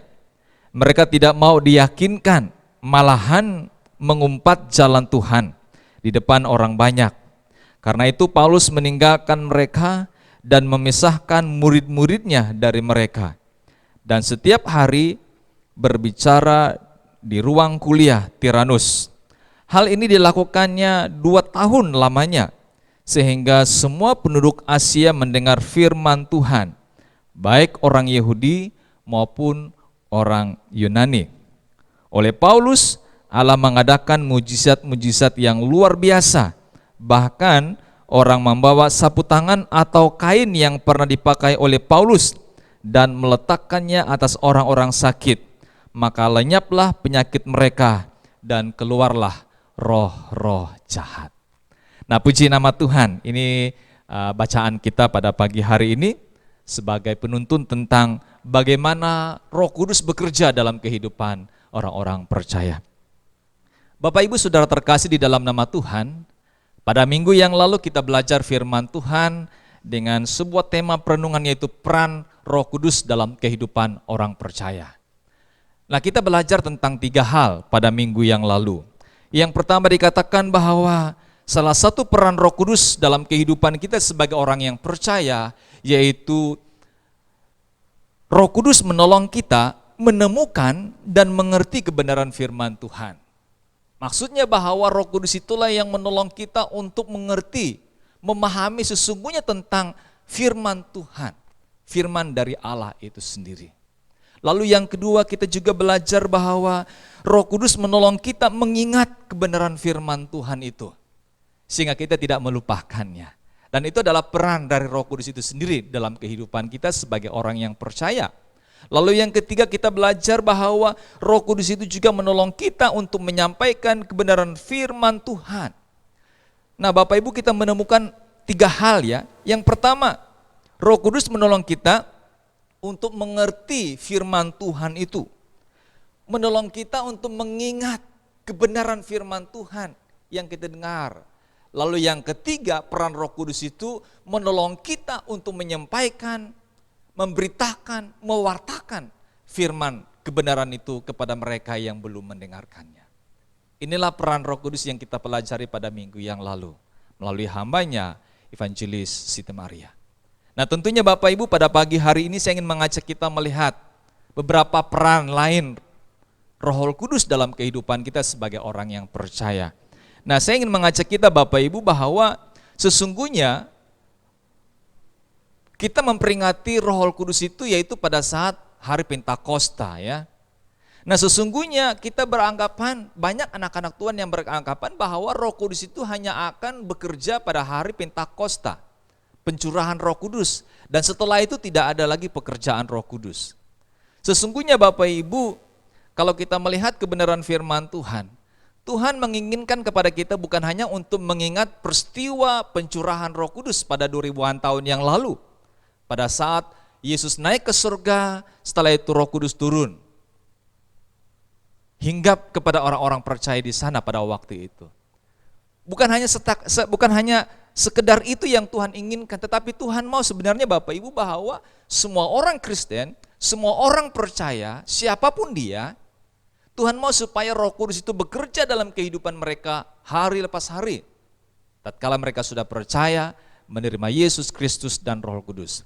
Mereka tidak mau diyakinkan, malahan mengumpat jalan Tuhan di depan orang banyak. Karena itu Paulus meninggalkan mereka dan memisahkan murid-muridnya dari mereka. Dan setiap hari berbicara di ruang kuliah Tiranus. Hal ini dilakukannya 2 tahun lamanya, sehingga semua penduduk Asia mendengar firman Tuhan, baik orang Yahudi maupun orang Yunani. Oleh Paulus, Allah mengadakan mujizat-mujizat yang luar biasa. Bahkan orang membawa sapu tangan atau kain yang pernah dipakai oleh Paulus dan meletakkannya atas orang-orang sakit. Maka lenyaplah penyakit mereka dan keluarlah roh-roh jahat. Nah, puji nama Tuhan. Ini bacaan kita pada pagi hari ini sebagai penuntun tentang bagaimana Roh Kudus bekerja dalam kehidupan orang-orang percaya. Bapak Ibu Saudara terkasih di dalam nama Tuhan, pada minggu yang lalu kita belajar firman Tuhan dengan sebuah tema perenungan, yaitu peran Roh Kudus dalam kehidupan orang percaya. Nah, kita belajar tentang 3 hal pada minggu yang lalu. Yang pertama dikatakan bahwa salah satu peran Roh Kudus dalam kehidupan kita sebagai orang yang percaya, yaitu Roh Kudus menolong kita menemukan dan mengerti kebenaran firman Tuhan. Maksudnya bahwa Roh Kudus itulah yang menolong kita untuk mengerti, memahami sesungguhnya tentang firman Tuhan, firman dari Allah itu sendiri. Lalu yang kedua, kita juga belajar bahwa Roh Kudus menolong kita mengingat kebenaran firman Tuhan itu, sehingga kita tidak melupakannya. Dan itu adalah peran dari Roh Kudus itu sendiri dalam kehidupan kita sebagai orang yang percaya. Lalu yang ketiga, kita belajar bahwa Roh Kudus itu juga menolong kita untuk menyampaikan kebenaran firman Tuhan. Nah, Bapak Ibu, kita menemukan 3 hal ya. Yang pertama, Roh Kudus menolong kita untuk mengerti firman Tuhan itu. Menolong kita untuk mengingat kebenaran firman Tuhan yang kita dengar. Lalu yang ketiga, peran Roh Kudus itu menolong kita untuk menyampaikan, memberitakan, mewartakan firman kebenaran itu kepada mereka yang belum mendengarkannya. Inilah peran Roh Kudus yang kita pelajari pada minggu yang lalu melalui hambanya Evangelis Siti Maria. Nah, tentunya Bapak Ibu, pada pagi hari ini saya ingin mengajak kita melihat beberapa peran lain Roh Kudus dalam kehidupan kita sebagai orang yang percaya. Nah, saya ingin mengajak kita Bapak Ibu bahwa sesungguhnya kita memperingati Roh Kudus itu yaitu pada saat hari Pentakosta ya. Nah, sesungguhnya kita beranggapan, banyak anak-anak Tuhan yang beranggapan bahwa Roh Kudus itu hanya akan bekerja pada hari Pentakosta, pencurahan Roh Kudus, dan setelah itu tidak ada lagi pekerjaan Roh Kudus. Sesungguhnya Bapak Ibu, kalau kita melihat kebenaran firman Tuhan, Tuhan menginginkan kepada kita bukan hanya untuk mengingat peristiwa pencurahan Roh Kudus pada 2000-an tahun yang lalu, pada saat Yesus naik ke surga, setelah itu Roh Kudus turun, hinggap kepada orang-orang percaya di sana pada waktu itu. Bukan hanya sekedar itu yang Tuhan inginkan, tetapi Tuhan mau sebenarnya Bapak Ibu bahwa semua orang Kristen, semua orang percaya, siapapun dia, Tuhan mau supaya Roh Kudus itu bekerja dalam kehidupan mereka hari lepas hari. Tatkala mereka sudah percaya, menerima Yesus Kristus dan Roh Kudus.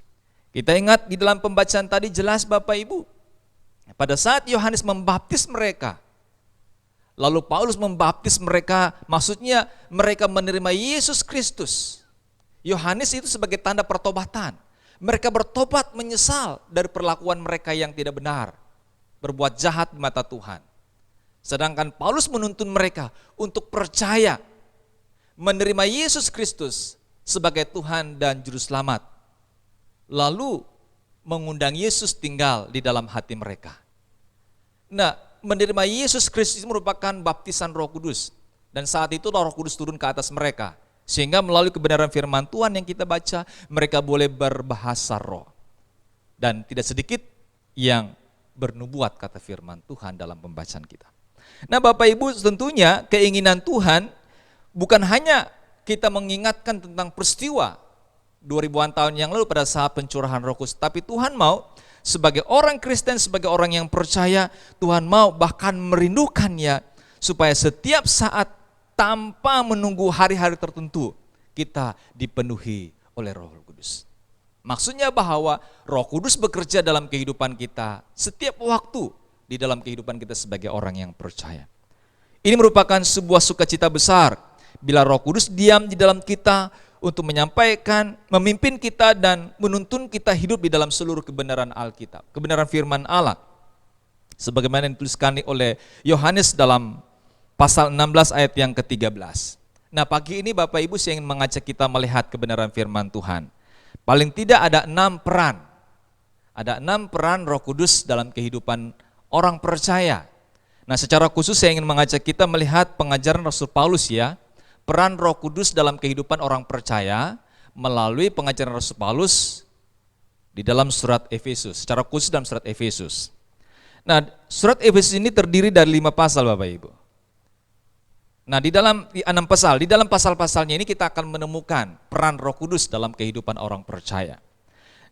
Kita ingat di dalam pembacaan tadi jelas Bapak Ibu, pada saat Yohanes membaptis mereka, lalu Paulus membaptis mereka, maksudnya mereka menerima Yesus Kristus. Yohanes itu sebagai tanda pertobatan. Mereka bertobat menyesal dari perlakuan mereka yang tidak benar, berbuat jahat di mata Tuhan. Sedangkan Paulus menuntun mereka untuk percaya, menerima Yesus Kristus sebagai Tuhan dan Juru Selamat. Lalu mengundang Yesus tinggal di dalam hati mereka. Nah, menerima Yesus Kristus merupakan baptisan Roh Kudus, dan saat itu Roh Kudus turun ke atas mereka, sehingga melalui kebenaran firman Tuhan yang kita baca, mereka boleh berbahasa roh, dan tidak sedikit yang bernubuat kata firman Tuhan dalam pembacaan kita. Nah, Bapak Ibu, tentunya keinginan Tuhan bukan hanya kita mengingatkan tentang peristiwa 2000-an tahun yang lalu pada saat pencurahan Roh Kudus, tapi Tuhan mau sebagai orang Kristen, sebagai orang yang percaya, Tuhan mau bahkan merindukannya supaya setiap saat tanpa menunggu hari-hari tertentu kita dipenuhi oleh Roh Kudus. Maksudnya bahwa Roh Kudus bekerja dalam kehidupan kita setiap waktu di dalam kehidupan kita sebagai orang yang percaya. Ini merupakan sebuah sukacita besar bila Roh Kudus diam di dalam kita untuk menyampaikan, memimpin kita dan menuntun kita hidup di dalam seluruh kebenaran Alkitab, kebenaran firman Allah. Sebagaimana yang dituliskan oleh Yohanes dalam pasal 16 ayat yang ke-13. Nah, pagi ini Bapak Ibu saya ingin mengajak kita melihat kebenaran firman Tuhan. Paling tidak ada 6 peran. Ada 6 peran Roh Kudus dalam kehidupan orang percaya. Nah, secara khusus saya ingin mengajak kita melihat pengajaran Rasul Paulus ya. Peran Roh Kudus dalam kehidupan orang percaya melalui pengajaran Rasul Paulus di dalam surat Efesus, secara khusus dalam surat Efesus. Nah, surat Efesus ini terdiri dari 5 pasal Bapak Ibu. Nah, di 6 pasal, di dalam pasal-pasalnya ini kita akan menemukan peran Roh Kudus dalam kehidupan orang percaya.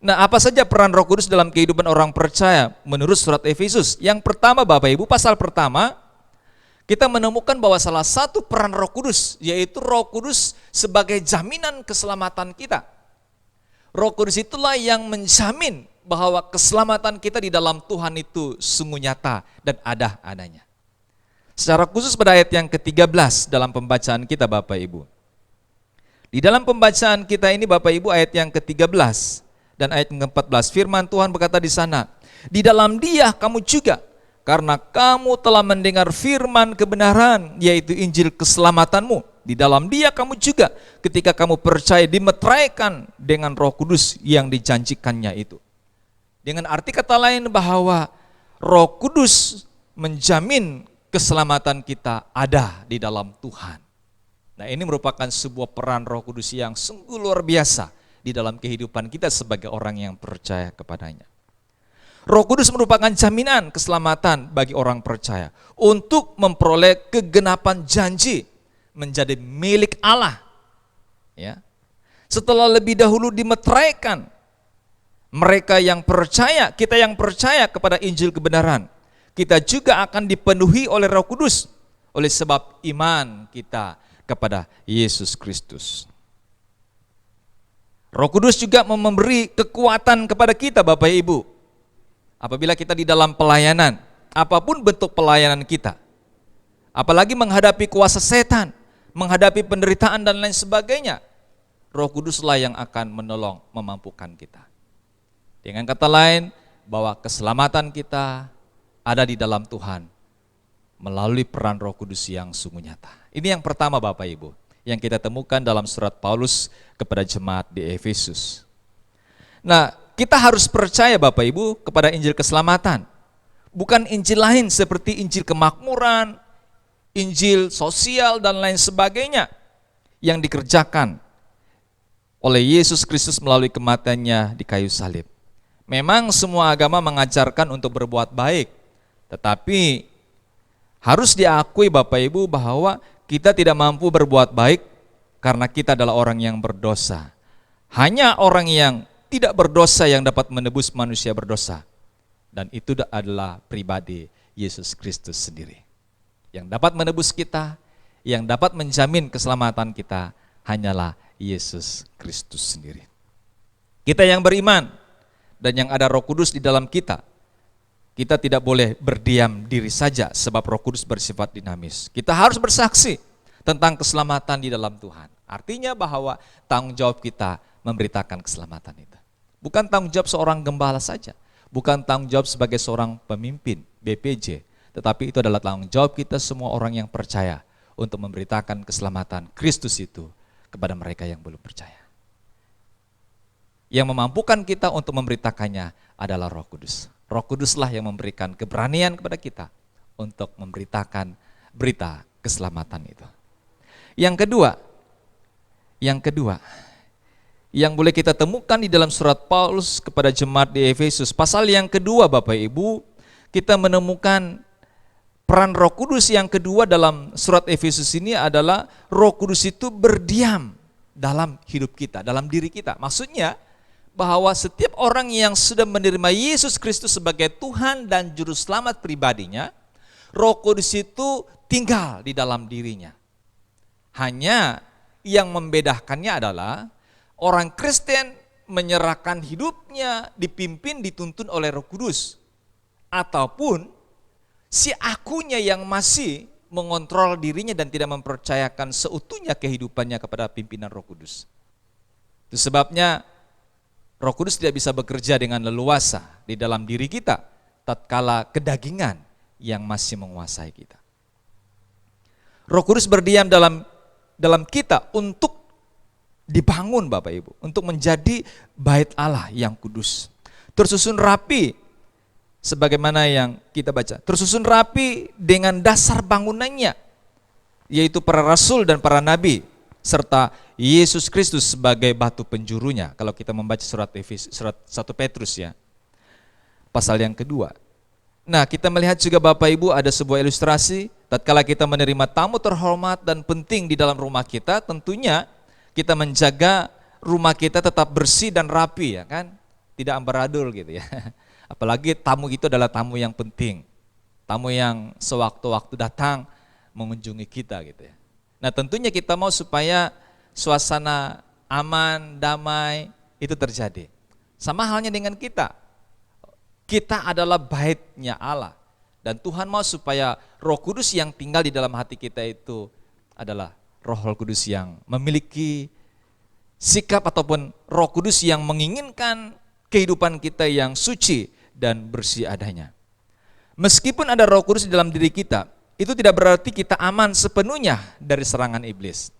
Nah, apa saja peran Roh Kudus dalam kehidupan orang percaya menurut surat Efesus? Yang pertama Bapak Ibu, pasal pertama, kita menemukan bahwa salah satu peran Roh Kudus, yaitu Roh Kudus sebagai jaminan keselamatan kita. Roh Kudus itulah yang menjamin bahwa keselamatan kita di dalam Tuhan itu sungguh nyata dan ada adanya. Secara khusus pada ayat yang ke-13 dalam pembacaan kita Bapak Ibu. Di dalam pembacaan kita ini Bapak Ibu, ayat yang ke-13 dan ayat ke-14, firman Tuhan berkata di sana, di dalam Dia kamu juga, karena kamu telah mendengar firman kebenaran, yaitu Injil keselamatanmu. Di dalam Dia kamu juga, ketika kamu percaya, dimeteraikan dengan Roh Kudus yang dijanjikannya itu. Dengan arti kata lain bahwa Roh Kudus menjamin keselamatan kita ada di dalam Tuhan. Nah, ini merupakan sebuah peran Roh Kudus yang sungguh luar biasa di dalam kehidupan kita sebagai orang yang percaya kepadanya. Roh Kudus merupakan jaminan keselamatan bagi orang percaya untuk memperoleh kegenapan janji menjadi milik Allah. Ya. Setelah lebih dahulu dimeteraikan, mereka yang percaya, kita yang percaya kepada Injil kebenaran, kita juga akan dipenuhi oleh Roh Kudus oleh sebab iman kita kepada Yesus Kristus. Roh Kudus juga memberi kekuatan kepada kita Bapak Ibu. Apabila kita di dalam pelayanan, apapun bentuk pelayanan kita, apalagi menghadapi kuasa setan, menghadapi penderitaan dan lain sebagainya, Roh Kuduslah yang akan menolong, memampukan kita. Dengan kata lain, bahwa keselamatan kita ada di dalam Tuhan melalui peran Roh Kudus yang sungguh nyata. Ini yang pertama Bapak Ibu, yang kita temukan dalam surat Paulus kepada jemaat di Efesus. Nah, kita harus percaya Bapak Ibu kepada Injil keselamatan. Bukan Injil lain seperti Injil kemakmuran, Injil sosial dan lain sebagainya yang dikerjakan oleh Yesus Kristus melalui kematiannya di kayu salib. Memang semua agama mengajarkan untuk berbuat baik, tetapi harus diakui Bapak Ibu bahwa kita tidak mampu berbuat baik karena kita adalah orang yang berdosa. Hanya orang yang tidak berdosa yang dapat menebus manusia berdosa. Dan itu adalah pribadi Yesus Kristus sendiri. Yang dapat menebus kita, yang dapat menjamin keselamatan kita hanyalah Yesus Kristus sendiri. Kita yang beriman dan yang ada Roh Kudus di dalam kita, kita tidak boleh berdiam diri saja sebab Roh Kudus bersifat dinamis. Kita harus bersaksi tentang keselamatan di dalam Tuhan. Artinya bahwa tanggung jawab kita memberitakan keselamatan itu. Bukan tanggung jawab seorang gembala saja, bukan tanggung jawab sebagai seorang pemimpin BPJ, tetapi itu adalah tanggung jawab kita semua orang yang percaya untuk memberitakan keselamatan Kristus itu kepada mereka yang belum percaya. Yang memampukan kita untuk memberitakannya adalah Roh Kudus. Roh Kuduslah yang memberikan keberanian kepada kita untuk memberitakan berita keselamatan itu. Yang kedua, yang boleh kita temukan di dalam surat Paulus kepada jemaat di Efesus, pasal yang kedua Bapak Ibu, kita menemukan peran Roh Kudus yang kedua dalam surat Efesus ini adalah Roh Kudus itu berdiam dalam hidup kita, dalam diri kita. Maksudnya bahwa setiap orang yang sudah menerima Yesus Kristus sebagai Tuhan dan Juru Selamat pribadinya, Roh Kudus itu tinggal di dalam dirinya. Hanya yang membedakannya adalah orang Kristen menyerahkan hidupnya, dipimpin, dituntun oleh Roh Kudus. Ataupun si akunya yang masih mengontrol dirinya dan tidak mempercayakan seutuhnya kehidupannya kepada pimpinan Roh Kudus. Itu sebabnya Roh Kudus tidak bisa bekerja dengan leluasa di dalam diri kita tatkala kedagingan yang masih menguasai kita. Roh Kudus berdiam dalam kita untuk dibangun Bapak Ibu, untuk menjadi bait Allah yang kudus. Tersusun rapi sebagaimana yang kita baca. Tersusun rapi dengan dasar bangunannya, yaitu para rasul dan para nabi, serta Yesus Kristus sebagai batu penjurunya. Kalau kita membaca surat 1 Petrus ya, pasal yang kedua. Nah, kita melihat juga Bapak Ibu ada sebuah ilustrasi tatkala kita menerima tamu terhormat dan penting di dalam rumah kita, tentunya kita menjaga rumah kita tetap bersih dan rapi ya kan. tidak ambaradul gitu ya. Apalagi tamu itu adalah tamu yang penting, tamu yang sewaktu-waktu datang mengunjungi kita gitu ya. Nah tentunya kita mau supaya suasana aman, damai itu terjadi. Sama halnya dengan kita. Kita adalah baitnya Allah. Dan Tuhan mau supaya Roh Kudus yang tinggal di dalam hati kita itu adalah Roh Kudus yang memiliki sikap ataupun Roh Kudus yang menginginkan kehidupan kita yang suci dan bersih adanya. Meskipun ada Roh Kudus di dalam diri kita, itu tidak berarti kita aman sepenuhnya dari serangan iblis.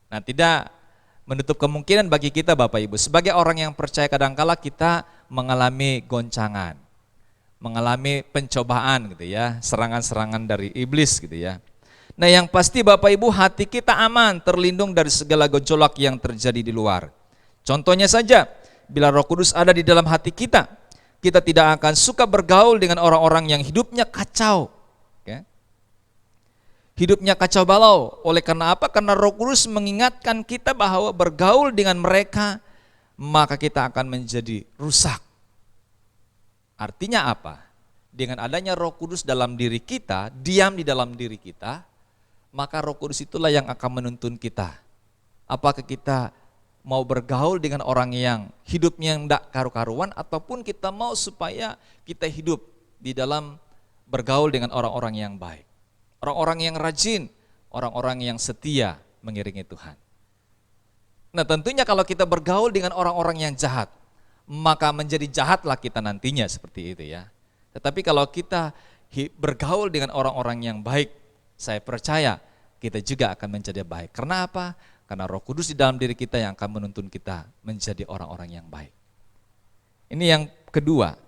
Nah, tidak menutup kemungkinan bagi kita Bapak Ibu, sebagai orang yang percaya kadangkala kita mengalami goncangan, mengalami pencobaan gitu ya, serangan-serangan dari iblis gitu ya. Nah yang pasti Bapak Ibu, hati kita aman, terlindung dari segala gejolak yang terjadi di luar. Contohnya saja, bila Roh Kudus ada di dalam hati kita, kita tidak akan suka bergaul dengan orang-orang yang hidupnya kacau. Hidupnya kacau balau. Oleh karena apa? Karena Roh Kudus mengingatkan kita bahwa bergaul dengan mereka, maka kita akan menjadi rusak. Artinya apa? Dengan adanya Roh Kudus dalam diri kita, diam di dalam diri kita, maka Roh Kudus itulah yang akan menuntun kita. Apakah kita mau bergaul dengan orang yang hidupnya tidak karu-karuan, ataupun kita mau supaya kita hidup di dalam bergaul dengan orang-orang yang baik. Orang-orang yang rajin, orang-orang yang setia mengiringi Tuhan. Nah tentunya kalau kita bergaul dengan orang-orang yang jahat, maka menjadi jahatlah kita nantinya seperti itu ya. Tetapi kalau kita bergaul dengan orang-orang yang baik, saya percaya kita juga akan menjadi baik. Karena apa? Karena Roh Kudus di dalam diri kita yang akan menuntun kita menjadi orang-orang yang baik. Ini yang kedua,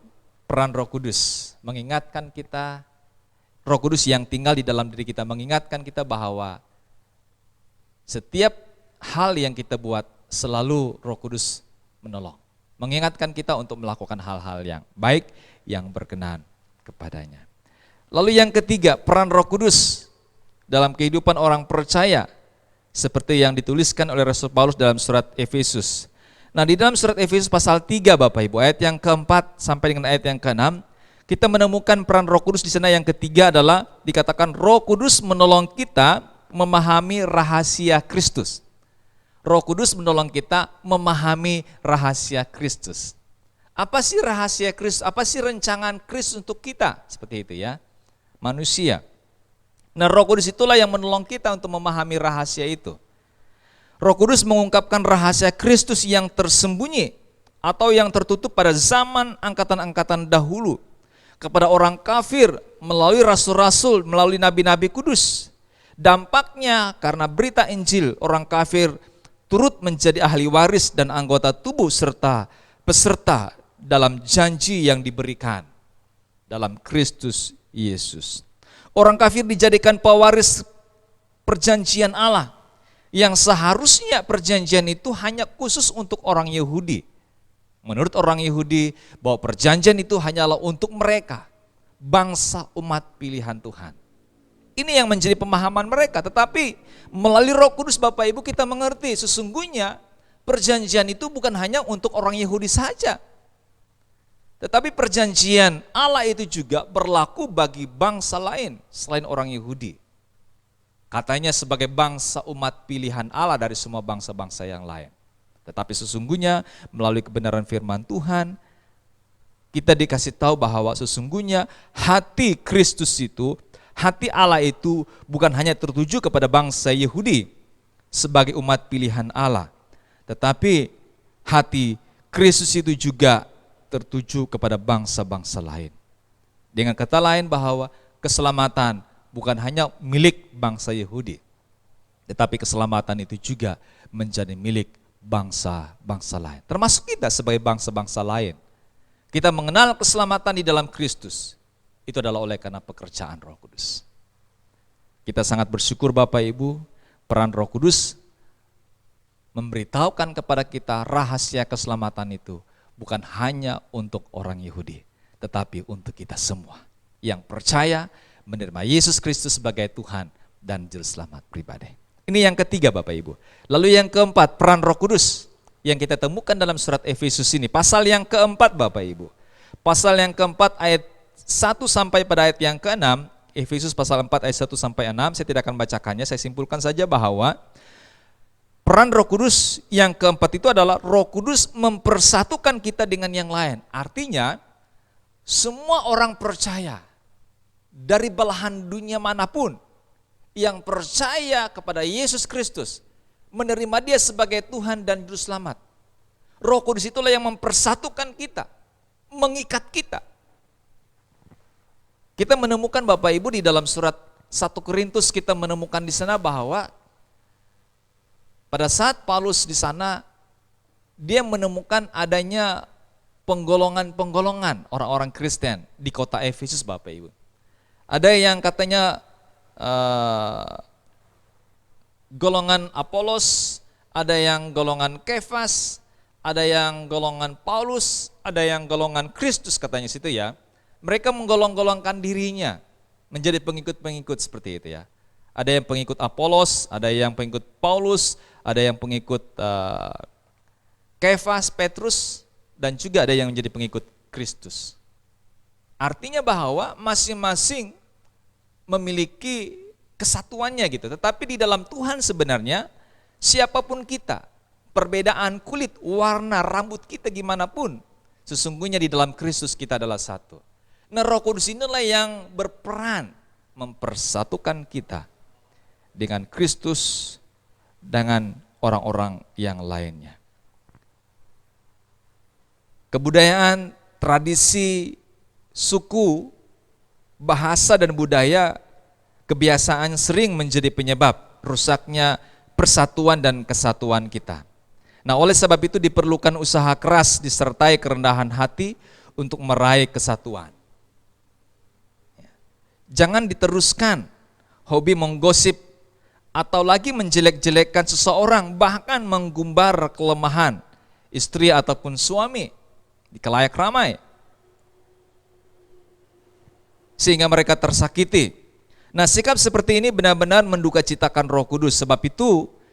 peran Roh Kudus mengingatkan kita, Roh Kudus yang tinggal di dalam diri kita mengingatkan kita bahwa setiap hal yang kita buat selalu Roh Kudus menolong. Mengingatkan kita untuk melakukan hal-hal yang baik, yang berkenan kepadanya. Lalu yang ketiga, peran Roh Kudus dalam kehidupan orang percaya, seperti yang dituliskan oleh Rasul Paulus dalam surat Efesus. Nah di dalam surat Efesus pasal 3 Bapak Ibu, ayat yang keempat sampai dengan ayat yang keenam, kita menemukan peran Roh Kudus di sana. Yang ketiga adalah dikatakan Roh Kudus menolong kita memahami rahasia Kristus. Roh Kudus menolong kita memahami rahasia Kristus. Apa sih rahasia Kristus? Apa sih rancangan Kristus untuk kita? Seperti itu ya, manusia. Nah Roh Kudus itulah yang menolong kita untuk memahami rahasia itu. Roh Kudus mengungkapkan rahasia Kristus yang tersembunyi atau yang tertutup pada zaman angkatan-angkatan dahulu kepada orang kafir melalui rasul-rasul, melalui nabi-nabi kudus. Dampaknya karena berita Injil, orang kafir turut menjadi ahli waris dan anggota tubuh serta peserta dalam janji yang diberikan dalam Kristus Yesus. Orang kafir dijadikan pewaris perjanjian Allah, yang seharusnya perjanjian itu hanya khusus untuk orang Yahudi. Menurut orang Yahudi bahwa perjanjian itu hanyalah untuk mereka, bangsa umat pilihan Tuhan. Ini yang menjadi pemahaman mereka, tetapi melalui Roh Kudus Bapak Ibu kita mengerti sesungguhnya perjanjian itu bukan hanya untuk orang Yahudi saja. Tetapi perjanjian Allah itu juga berlaku bagi bangsa lain selain orang Yahudi. Katanya sebagai bangsa umat pilihan Allah dari semua bangsa-bangsa yang lain. Tetapi sesungguhnya melalui kebenaran firman Tuhan, kita dikasih tahu bahwa sesungguhnya hati Kristus itu, hati Allah itu bukan hanya tertuju kepada bangsa Yahudi sebagai umat pilihan Allah. Tetapi hati Kristus itu juga tertuju kepada bangsa-bangsa lain. Dengan kata lain bahwa keselamatan bukan hanya milik bangsa Yahudi, tetapi keselamatan itu juga menjadi milik bangsa-bangsa lain, termasuk kita sebagai bangsa-bangsa lain. Kita mengenal keselamatan di dalam Kristus, itu adalah oleh karena pekerjaan Roh Kudus. Kita sangat bersyukur Bapak Ibu, peran Roh Kudus memberitahukan kepada kita rahasia keselamatan itu bukan hanya untuk orang Yahudi, tetapi untuk kita semua yang percaya menerima Yesus Kristus sebagai Tuhan dan Juru Selamat pribadi. Ini yang ketiga Bapak Ibu. Lalu yang keempat, peran Roh Kudus yang kita temukan dalam surat Efesus ini. Pasal yang keempat Bapak Ibu. Pasal yang keempat ayat 1 sampai pada ayat yang ke-6. Efesus pasal 4 ayat 1 sampai 6. Saya tidak akan bacakannya, saya simpulkan saja bahwa peran Roh Kudus yang keempat itu adalah Roh Kudus mempersatukan kita dengan yang lain. Artinya semua orang percaya dari belahan dunia manapun yang percaya kepada Yesus Kristus, menerima Dia sebagai Tuhan dan Juru Selamat. Roh Kudus itulah yang mempersatukan kita, mengikat kita. Kita menemukan Bapak Ibu di dalam surat 1 Korintus, kita menemukan di sana bahwa pada saat Paulus di sana, dia menemukan adanya penggolongan-penggolongan orang-orang Kristen di kota Efesus Bapak Ibu. Ada yang katanya golongan Apolos, ada yang golongan Kefas, ada yang golongan Paulus, ada yang golongan Kristus katanya situ ya. Mereka menggolong-golongkan dirinya menjadi pengikut-pengikut seperti itu ya. Ada yang pengikut Apolos, ada yang pengikut Paulus, ada yang pengikut Kefas, Petrus, dan juga ada yang menjadi pengikut Kristus. Artinya bahwa masing-masing memiliki kesatuannya gitu. Tetapi di dalam Tuhan sebenarnya siapapun kita, perbedaan kulit, warna, rambut kita gimana pun, sesungguhnya di dalam Kristus kita adalah satu. Nah, Roh Kudus inilah yang berperan mempersatukan kita dengan Kristus, dengan orang-orang yang lainnya. Kebudayaan, tradisi, suku, bahasa dan budaya, kebiasaan sering menjadi penyebab rusaknya persatuan dan kesatuan kita. Nah, oleh sebab itu diperlukan usaha keras disertai kerendahan hati untuk meraih kesatuan. Jangan diteruskan hobi menggosip atau lagi menjelek-jelekkan seseorang, bahkan menggumbar kelemahan istri ataupun suami di khalayak ramai, sehingga mereka tersakiti. Nah, sikap seperti ini benar-benar menduka citakan Roh Kudus.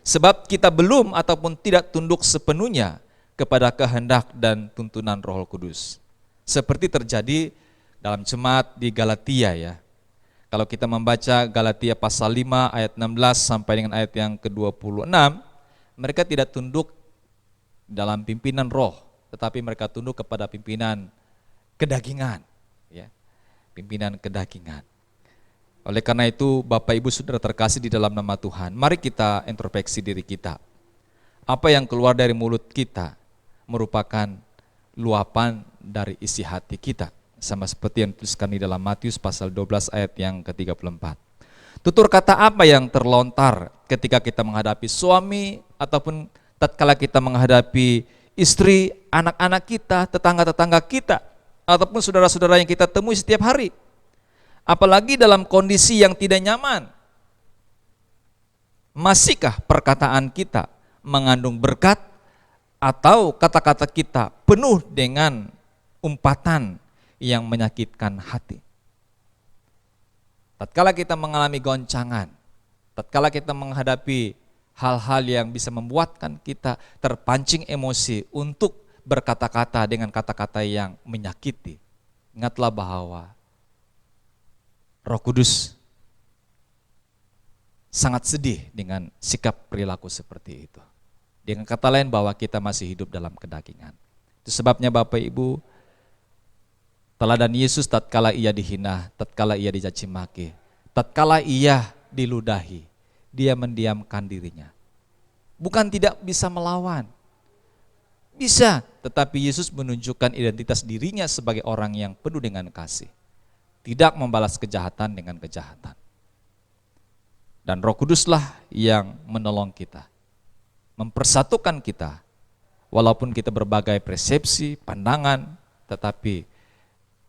Sebab kita belum ataupun tidak tunduk sepenuhnya kepada kehendak dan tuntunan Roh Kudus. Seperti terjadi dalam jemaat di Galatia ya. Kalau kita membaca Galatia pasal 5 ayat 16 sampai dengan ayat yang ke-26, mereka tidak tunduk dalam pimpinan roh, tetapi mereka tunduk kepada pimpinan kedagingan ya. Pimpinan kedagingan. Oleh karena itu Bapak Ibu Saudara terkasih di dalam nama Tuhan, mari kita introspeksi diri kita. Apa yang keluar dari mulut kita merupakan luapan dari isi hati kita. Sama seperti yang dituliskan di dalam Matius pasal 12 ayat yang ke-34. Tutur kata apa yang terlontar ketika kita menghadapi suami ataupun tatkala kita menghadapi istri, anak-anak kita, tetangga-tetangga kita, ataupun saudara-saudara yang kita temui setiap hari. Apalagi dalam kondisi yang tidak nyaman. Masihkah perkataan kita mengandung berkat atau kata-kata kita penuh dengan umpatan yang menyakitkan hati? Tatkala kita mengalami goncangan, tatkala kita menghadapi hal-hal yang bisa membuatkan kita terpancing emosi untuk berkata-kata dengan kata-kata yang menyakiti, ingatlah bahwa Roh Kudus sangat sedih dengan sikap perilaku seperti itu. Dengan kata lain bahwa kita masih hidup dalam kedagingan. Itu sebabnya Bapak Ibu, teladan Yesus tatkala ia dihina, tatkala ia dicaci maki, tatkala ia diludahi, dia mendiamkan dirinya. Bukan tidak bisa melawan, bisa, tetapi Yesus menunjukkan identitas dirinya sebagai orang yang penuh dengan kasih. Tidak membalas kejahatan dengan kejahatan. Dan Roh Kuduslah yang menolong kita, mempersatukan kita, walaupun kita berbagai persepsi, pandangan, tetapi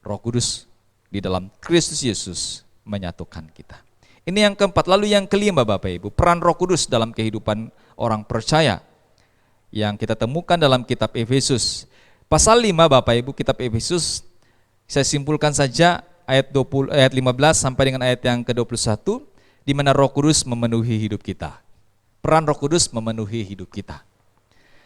Roh Kudus di dalam Kristus Yesus menyatukan kita. Ini yang keempat. Lalu yang kelima Bapak Ibu, peran Roh Kudus dalam kehidupan orang percaya yang kita temukan dalam kitab Efesus. Pasal 5 Bapak Ibu, kitab Efesus, saya simpulkan saja ayat 15 sampai dengan ayat yang ke-21, di mana Roh Kudus memenuhi hidup kita. Peran Roh Kudus memenuhi hidup kita.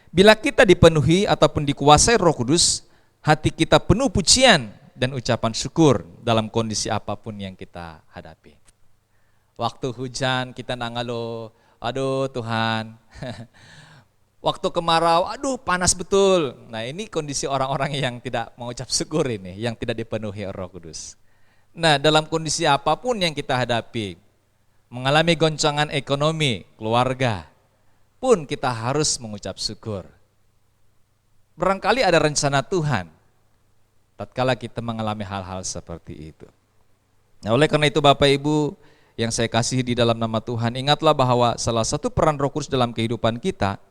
Bila kita dipenuhi ataupun dikuasai Roh Kudus, hati kita penuh pujian dan ucapan syukur dalam kondisi apapun yang kita hadapi. Waktu hujan kita nangalo, aduh Tuhan. Waktu kemarau, aduh panas betul. Nah ini kondisi orang-orang yang tidak mengucap syukur ini, yang tidak dipenuhi Roh Kudus. Nah dalam kondisi apapun yang kita hadapi, mengalami goncangan ekonomi, keluarga, pun kita harus mengucap syukur. Barangkali ada rencana Tuhan, tatkala kita mengalami hal-hal seperti itu. Nah oleh karena itu Bapak Ibu yang saya kasihi di dalam nama Tuhan, ingatlah bahwa salah satu peran Roh Kudus dalam kehidupan kita,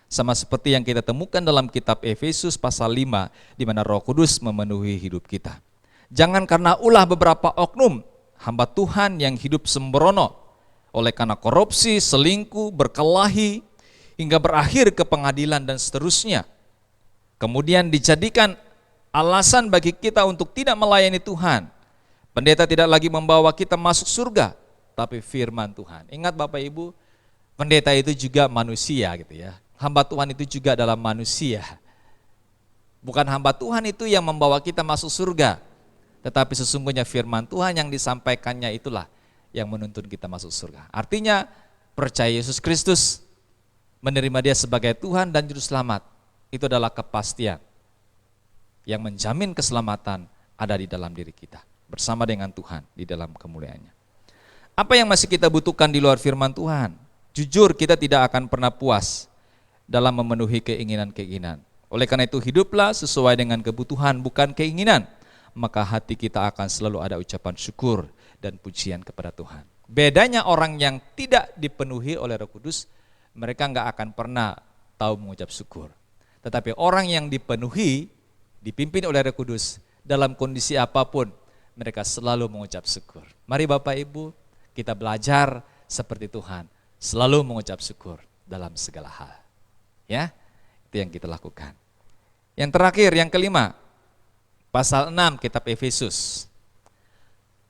sama seperti yang kita temukan dalam kitab Efesus pasal 5, di mana Roh Kudus memenuhi hidup kita. Jangan karena ulah beberapa oknum hamba Tuhan yang hidup sembrono, oleh karena korupsi, selingkuh, berkelahi, hingga berakhir ke pengadilan dan seterusnya. Kemudian dijadikan alasan bagi kita untuk tidak melayani Tuhan. Pendeta tidak lagi membawa kita masuk surga, tapi firman Tuhan. Ingat Bapak Ibu, pendeta itu juga manusia gitu ya. Hamba Tuhan itu juga adalah manusia. Bukan hamba Tuhan itu yang membawa kita masuk surga, tetapi sesungguhnya firman Tuhan yang disampaikannya itulah yang menuntun kita masuk surga. Artinya percaya Yesus Kristus, menerima Dia sebagai Tuhan dan Juru Selamat, itu adalah kepastian yang menjamin keselamatan ada di dalam diri kita, bersama dengan Tuhan di dalam kemuliaannya. Apa yang masih kita butuhkan di luar firman Tuhan? Jujur kita tidak akan pernah puas dalam memenuhi keinginan-keinginan. Oleh karena itu hiduplah sesuai dengan kebutuhan bukan keinginan, maka hati kita akan selalu ada ucapan syukur dan pujian kepada Tuhan. Bedanya orang yang tidak dipenuhi oleh Roh Kudus, mereka enggak akan pernah tahu mengucap syukur. Tetapi orang yang dipenuhi, dipimpin oleh Roh Kudus, dalam kondisi apapun, mereka selalu mengucap syukur. Mari Bapak Ibu, kita belajar seperti Tuhan, selalu mengucap syukur dalam segala hal. Ya, itu yang kita lakukan. Yang terakhir, yang kelima, pasal 6 kitab Efesus.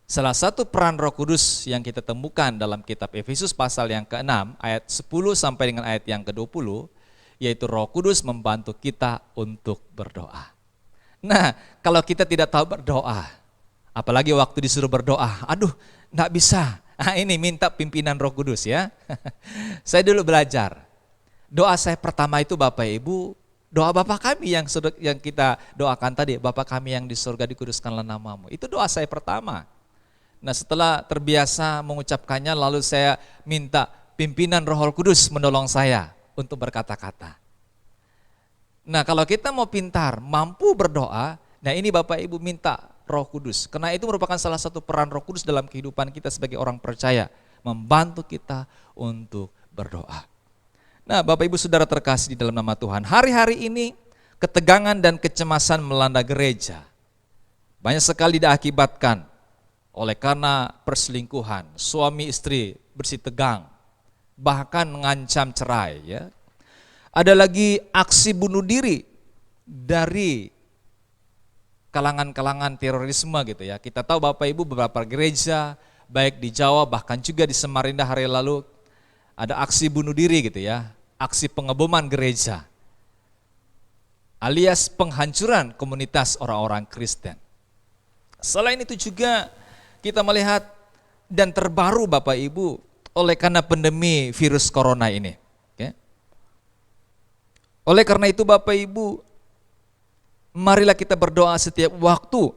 Salah satu peran Roh Kudus yang kita temukan dalam kitab Efesus pasal yang ke-6 ayat 10 sampai dengan ayat yang ke-20, yaitu Roh Kudus membantu kita untuk berdoa. Nah, kalau kita tidak tahu berdoa, apalagi waktu disuruh berdoa, aduh enggak bisa. Nah, ini minta pimpinan Roh Kudus ya. Saya dulu belajar. Doa saya pertama itu Bapak Ibu, doa Bapa kami yang kita doakan tadi, Bapa kami yang di surga dikuduskanlah namamu. Itu doa saya pertama. Nah setelah terbiasa mengucapkannya, lalu saya minta pimpinan Roh Kudus menolong saya untuk berkata-kata. Nah kalau kita mau pintar, mampu berdoa, nah ini Bapak Ibu minta Roh Kudus. Karena itu merupakan salah satu peran Roh Kudus dalam kehidupan kita sebagai orang percaya, membantu kita untuk berdoa. Nah Bapak Ibu Saudara terkasih di dalam nama Tuhan, hari-hari ini ketegangan dan kecemasan melanda gereja. Banyak sekali diakibatkan oleh karena perselingkuhan, suami istri bersitegang, bahkan mengancam cerai. Ya. Ada lagi aksi bunuh diri dari kalangan-kalangan terorisme gitu ya. Kita tahu Bapak Ibu beberapa gereja, baik di Jawa bahkan juga di Samarinda hari lalu, ada aksi bunuh diri gitu ya. Aksi pengeboman gereja, alias penghancuran komunitas orang-orang Kristen. Selain itu juga kita melihat dan terbaru Bapak Ibu oleh karena pandemi virus corona ini. Okay? Oleh karena itu Bapak Ibu, marilah kita berdoa setiap waktu.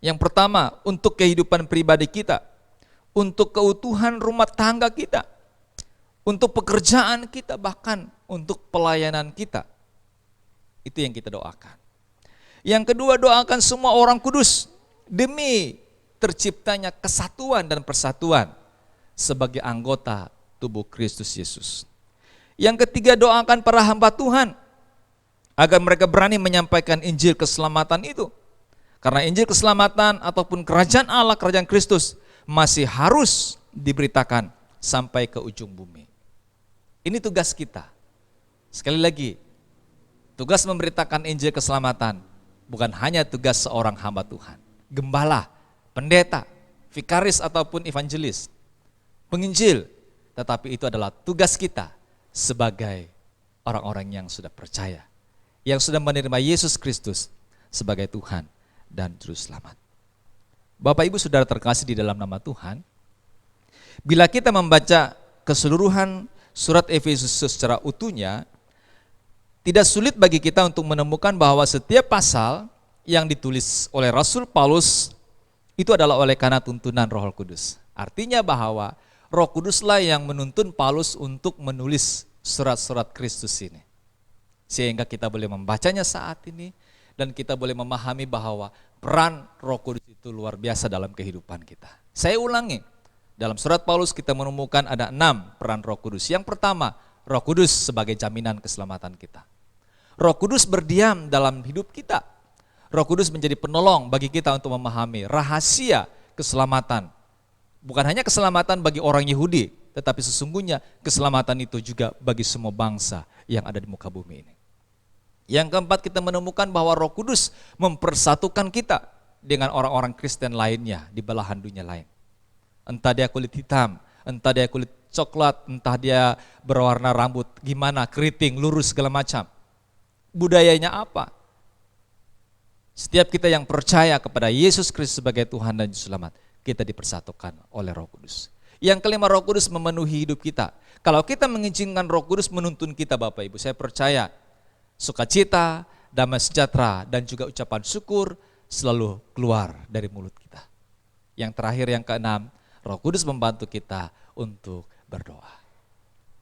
Yang pertama untuk kehidupan pribadi kita, untuk keutuhan rumah tangga kita, untuk pekerjaan kita, bahkan untuk pelayanan kita. Itu yang kita doakan. Yang kedua, doakan semua orang kudus demi terciptanya kesatuan dan persatuan sebagai anggota tubuh Kristus Yesus. Yang ketiga, doakan para hamba Tuhan agar mereka berani menyampaikan Injil keselamatan itu. Karena Injil keselamatan ataupun kerajaan Allah, kerajaan Kristus masih harus diberitakan sampai ke ujung bumi. Ini tugas kita. Sekali lagi, tugas memberitakan Injil keselamatan bukan hanya tugas seorang hamba Tuhan. Gembala, pendeta, vikaris ataupun evangelis, penginjil. Tetapi itu adalah tugas kita sebagai orang-orang yang sudah percaya, yang sudah menerima Yesus Kristus sebagai Tuhan dan Juru Selamat. Bapak Ibu Saudara terkasih di dalam nama Tuhan, bila kita membaca keseluruhan surat Efesus secara utuhnya, tidak sulit bagi kita untuk menemukan bahwa setiap pasal yang ditulis oleh Rasul Paulus itu adalah oleh karena tuntunan Roh Kudus. Artinya bahwa Roh Kuduslah yang menuntun Paulus untuk menulis surat-surat Kristus ini. Sehingga kita boleh membacanya saat ini dan kita boleh memahami bahwa peran Roh Kudus itu luar biasa dalam kehidupan kita. Saya ulangi, dalam surat Paulus kita menemukan ada 6 peran Roh Kudus. Yang pertama, Roh Kudus sebagai jaminan keselamatan kita. Roh Kudus berdiam dalam hidup kita. Roh Kudus menjadi penolong bagi kita untuk memahami rahasia keselamatan. Bukan hanya keselamatan bagi orang Yahudi, tetapi sesungguhnya keselamatan itu juga bagi semua bangsa yang ada di muka bumi ini. Yang keempat, kita menemukan bahwa Roh Kudus mempersatukan kita dengan orang-orang Kristen lainnya di belahan dunia lain. Entah dia kulit hitam, entah dia kulit coklat, entah dia berwarna rambut gimana, keriting, lurus segala macam. Budayanya apa? Setiap kita yang percaya kepada Yesus Kristus sebagai Tuhan dan Juru Selamat, kita dipersatukan oleh Roh Kudus. Yang kelima, Roh Kudus memenuhi hidup kita. Kalau kita mengizinkan Roh Kudus menuntun kita, Bapak Ibu, saya percaya sukacita, damai sejahtera, dan juga ucapan syukur selalu keluar dari mulut kita. Yang terakhir, yang keenam, Roh Kudus membantu kita untuk berdoa.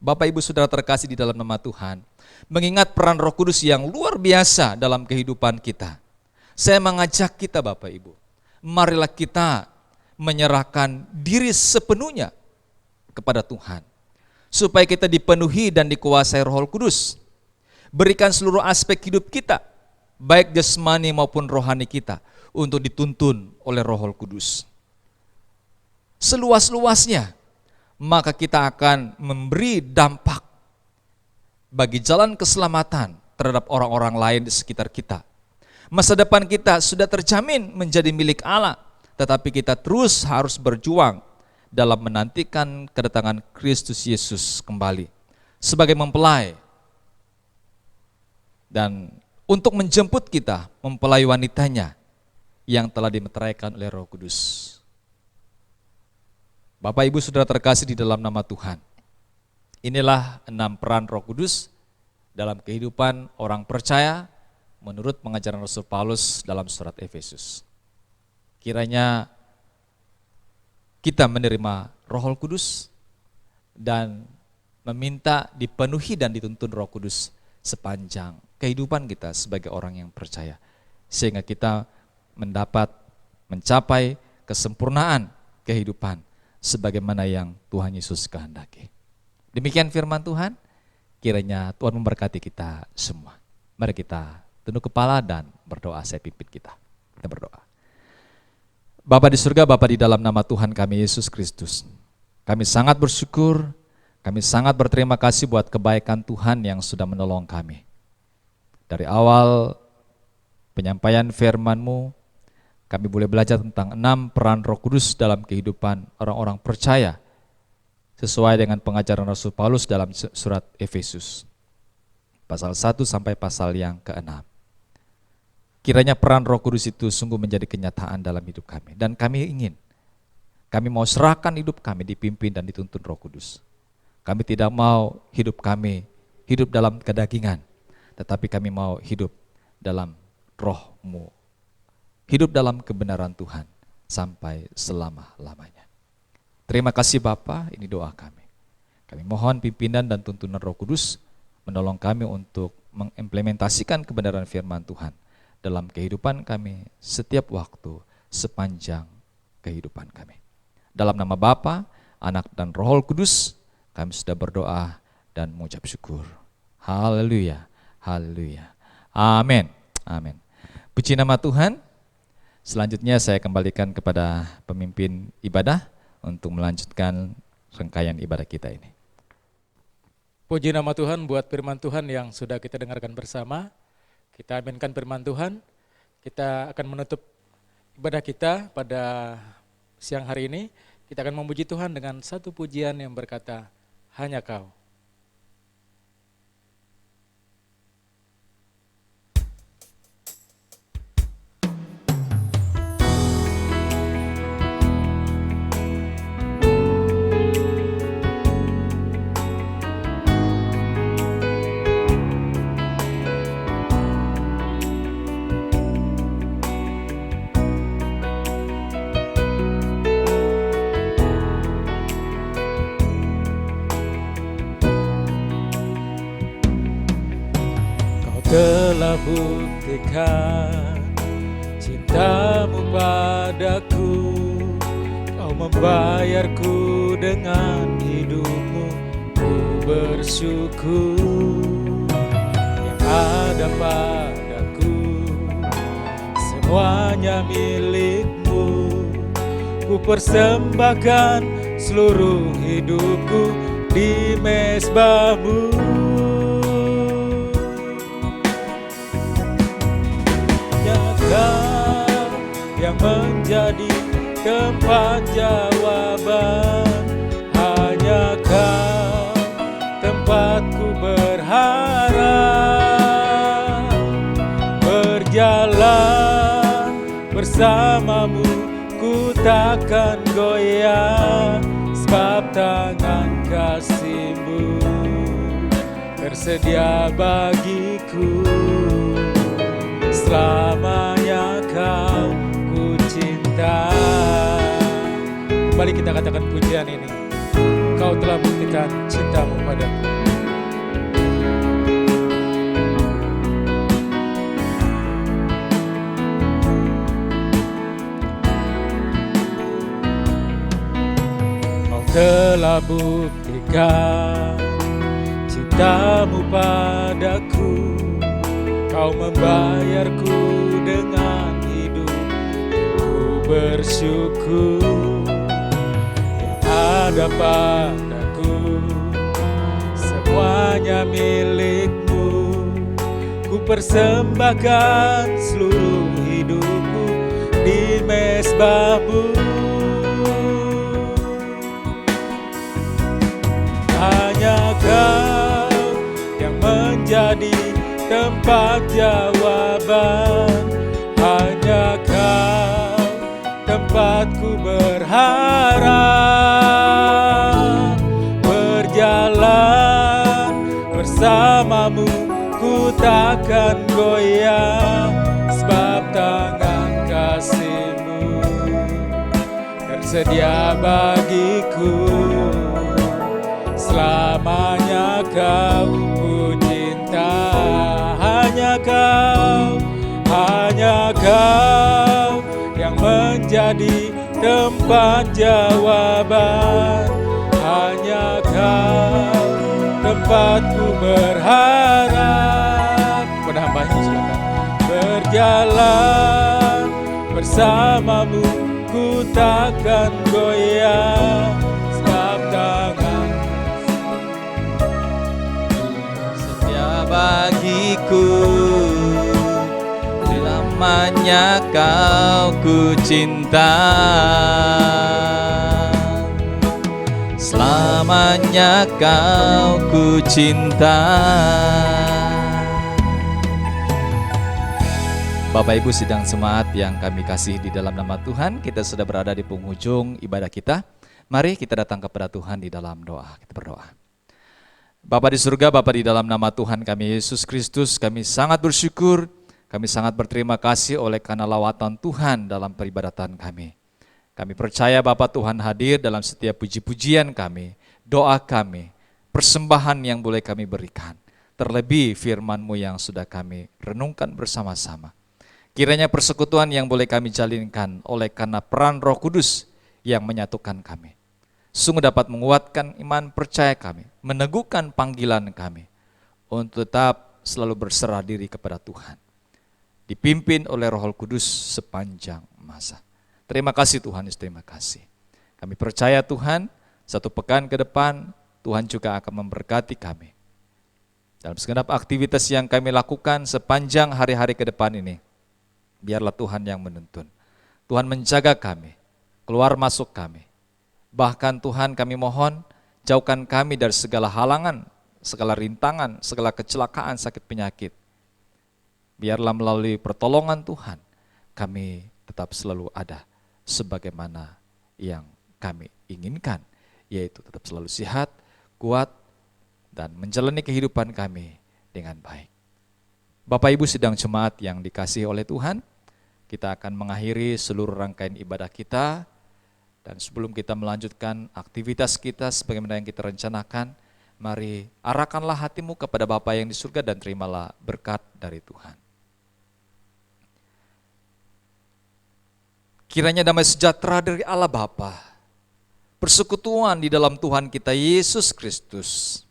Bapak Ibu Saudara terkasih di dalam nama Tuhan, mengingat peran Roh Kudus yang luar biasa dalam kehidupan kita, saya mengajak kita Bapak Ibu, marilah kita menyerahkan diri sepenuhnya kepada Tuhan, supaya kita dipenuhi dan dikuasai Roh Kudus. Berikan seluruh aspek hidup kita, baik jasmani maupun rohani kita, untuk dituntun oleh Roh Kudus. Seluas-luasnya, maka kita akan memberi dampak bagi jalan keselamatan terhadap orang-orang lain di sekitar kita. Masa depan kita sudah terjamin menjadi milik Allah, tetapi kita terus harus berjuang dalam menantikan kedatangan Kristus Yesus kembali sebagai mempelai. Dan untuk menjemput kita, mempelai wanitanya yang telah dimeteraikan oleh Roh Kudus. Bapak Ibu Saudara terkasih di dalam nama Tuhan, inilah 6 peran Roh Kudus dalam kehidupan orang percaya menurut pengajaran Rasul Paulus dalam surat Efesus. Kiranya kita menerima Roh Kudus dan meminta dipenuhi dan dituntun Roh Kudus sepanjang kehidupan kita sebagai orang yang percaya, sehingga kita mencapai kesempurnaan kehidupan sebagaimana yang Tuhan Yesus kehendaki. Demikian firman Tuhan, kiranya Tuhan memberkati kita semua. Mari kita tunduk kepala dan berdoa, saya pimpin kita. Kita berdoa. Bapa di surga, Bapa di dalam nama Tuhan kami Yesus Kristus, kami sangat bersyukur, kami sangat berterima kasih buat kebaikan Tuhan yang sudah menolong kami. Dari awal penyampaian firman-Mu, kami boleh belajar tentang 6 peran Roh Kudus dalam kehidupan orang-orang percaya, sesuai dengan pengajaran Rasul Paulus dalam surat Efesus, pasal 1 sampai pasal yang ke-6. Kiranya peran Roh Kudus itu sungguh menjadi kenyataan dalam hidup kami. Dan kami mau serahkan hidup kami dipimpin dan dituntun Roh Kudus. Kami tidak mau hidup kami hidup dalam kedagingan, tetapi kami mau hidup dalam Roh-Mu, hidup dalam kebenaran Tuhan sampai selama-lamanya. Terima kasih Bapa, ini doa kami. Kami mohon pimpinan dan tuntunan Roh Kudus menolong kami untuk mengimplementasikan kebenaran firman Tuhan dalam kehidupan kami setiap waktu sepanjang kehidupan kami. Dalam nama Bapa, Anak dan Roh Kudus, kami sudah berdoa dan mengucap syukur. Haleluya, haleluya. Amin, amin. Puji nama Tuhan. Selanjutnya saya kembalikan kepada pemimpin ibadah untuk melanjutkan rangkaian ibadah kita ini. Puji nama Tuhan buat firman Tuhan yang sudah kita dengarkan bersama. Kita aminkan firman Tuhan. Kita akan menutup ibadah kita pada siang hari ini. Kita akan memuji Tuhan dengan satu pujian yang berkata, Hanya Kau. telah buktikan cintamu padaku, kau membayarku dengan hidupmu, ku bersyukur. Yang ada padaku semuanya milikmu, ku persembahkan seluruh hidupku di mezbahmu. Yang menjadi tempat jawaban, hanya Kau tempatku berharap. Berjalan bersamamu ku takkan goyah, sebab tangan kasih-Mu tersedia bagiku. Selamanya Kau ku cinta. Kembali kita katakan pujian ini. Kau telah buktikan cintamu padaku. Kau telah buktikan cintamu padaku, Kau membayarku dengan hidup, ku bersyukur. Yang ada padaku semuanya milik-Mu, ku persembahkan seluruh hidupku di mezbah-Mu. Hanya Kau yang menjadi tempat jawaban, hanya Kau tempatku berharap. Berjalan bersamamu ku takkan goyah, sebab tangan kasih-Mu tersedia bagiku. Selamanya Kau ku cinta. Hanya Kau yang menjadi tempat jawaban, hanya Kau tempatku berharap. Pada hamba-Nya silakan. Berjalan bersamamu ku takkan goyah, sebab tangan setia bagiku. Selamanya Kau ku cinta, selamanya Kau ku cinta. Bapak Ibu sidang jemaat yang kami kasih di dalam nama Tuhan, kita sudah berada di penghujung ibadah kita. Mari kita datang kepada Tuhan di dalam doa. Kita berdoa. Bapa di surga, Bapa di dalam nama Tuhan kami Yesus Kristus, kami sangat bersyukur, kami sangat berterima kasih oleh karena lawatan Tuhan dalam peribadatan kami. Kami percaya Bapa Tuhan hadir dalam setiap puji-pujian kami, doa kami, persembahan yang boleh kami berikan. Terlebih firman-Mu yang sudah kami renungkan bersama-sama. Kiranya persekutuan yang boleh kami jalinkan oleh karena peran Roh Kudus yang menyatukan kami, sungguh dapat menguatkan iman percaya kami, meneguhkan panggilan kami untuk tetap selalu berserah diri kepada Tuhan, dipimpin oleh Roh Kudus sepanjang masa. Terima kasih Tuhan, terima kasih. Kami percaya Tuhan, satu pekan ke depan Tuhan juga akan memberkati kami. Dalam segenap aktivitas yang kami lakukan sepanjang hari-hari ke depan ini, biarlah Tuhan yang menuntun. Tuhan menjaga kami, keluar masuk kami. Bahkan Tuhan kami mohon, jauhkan kami dari segala halangan, segala rintangan, segala kecelakaan, sakit penyakit. Biarlah melalui pertolongan Tuhan, kami tetap selalu ada sebagaimana yang kami inginkan, yaitu tetap selalu sehat, kuat, dan menjalani kehidupan kami dengan baik. Bapak Ibu sidang jemaat yang dikasihi oleh Tuhan, kita akan mengakhiri seluruh rangkaian ibadah kita, dan sebelum kita melanjutkan aktivitas kita sebagaimana yang kita rencanakan, Mari arahkanlah hatimu kepada Bapa yang di surga dan terimalah berkat dari Tuhan. Kiranya damai sejahtera dari Allah Bapa, persekutuan di dalam Tuhan kita Yesus Kristus,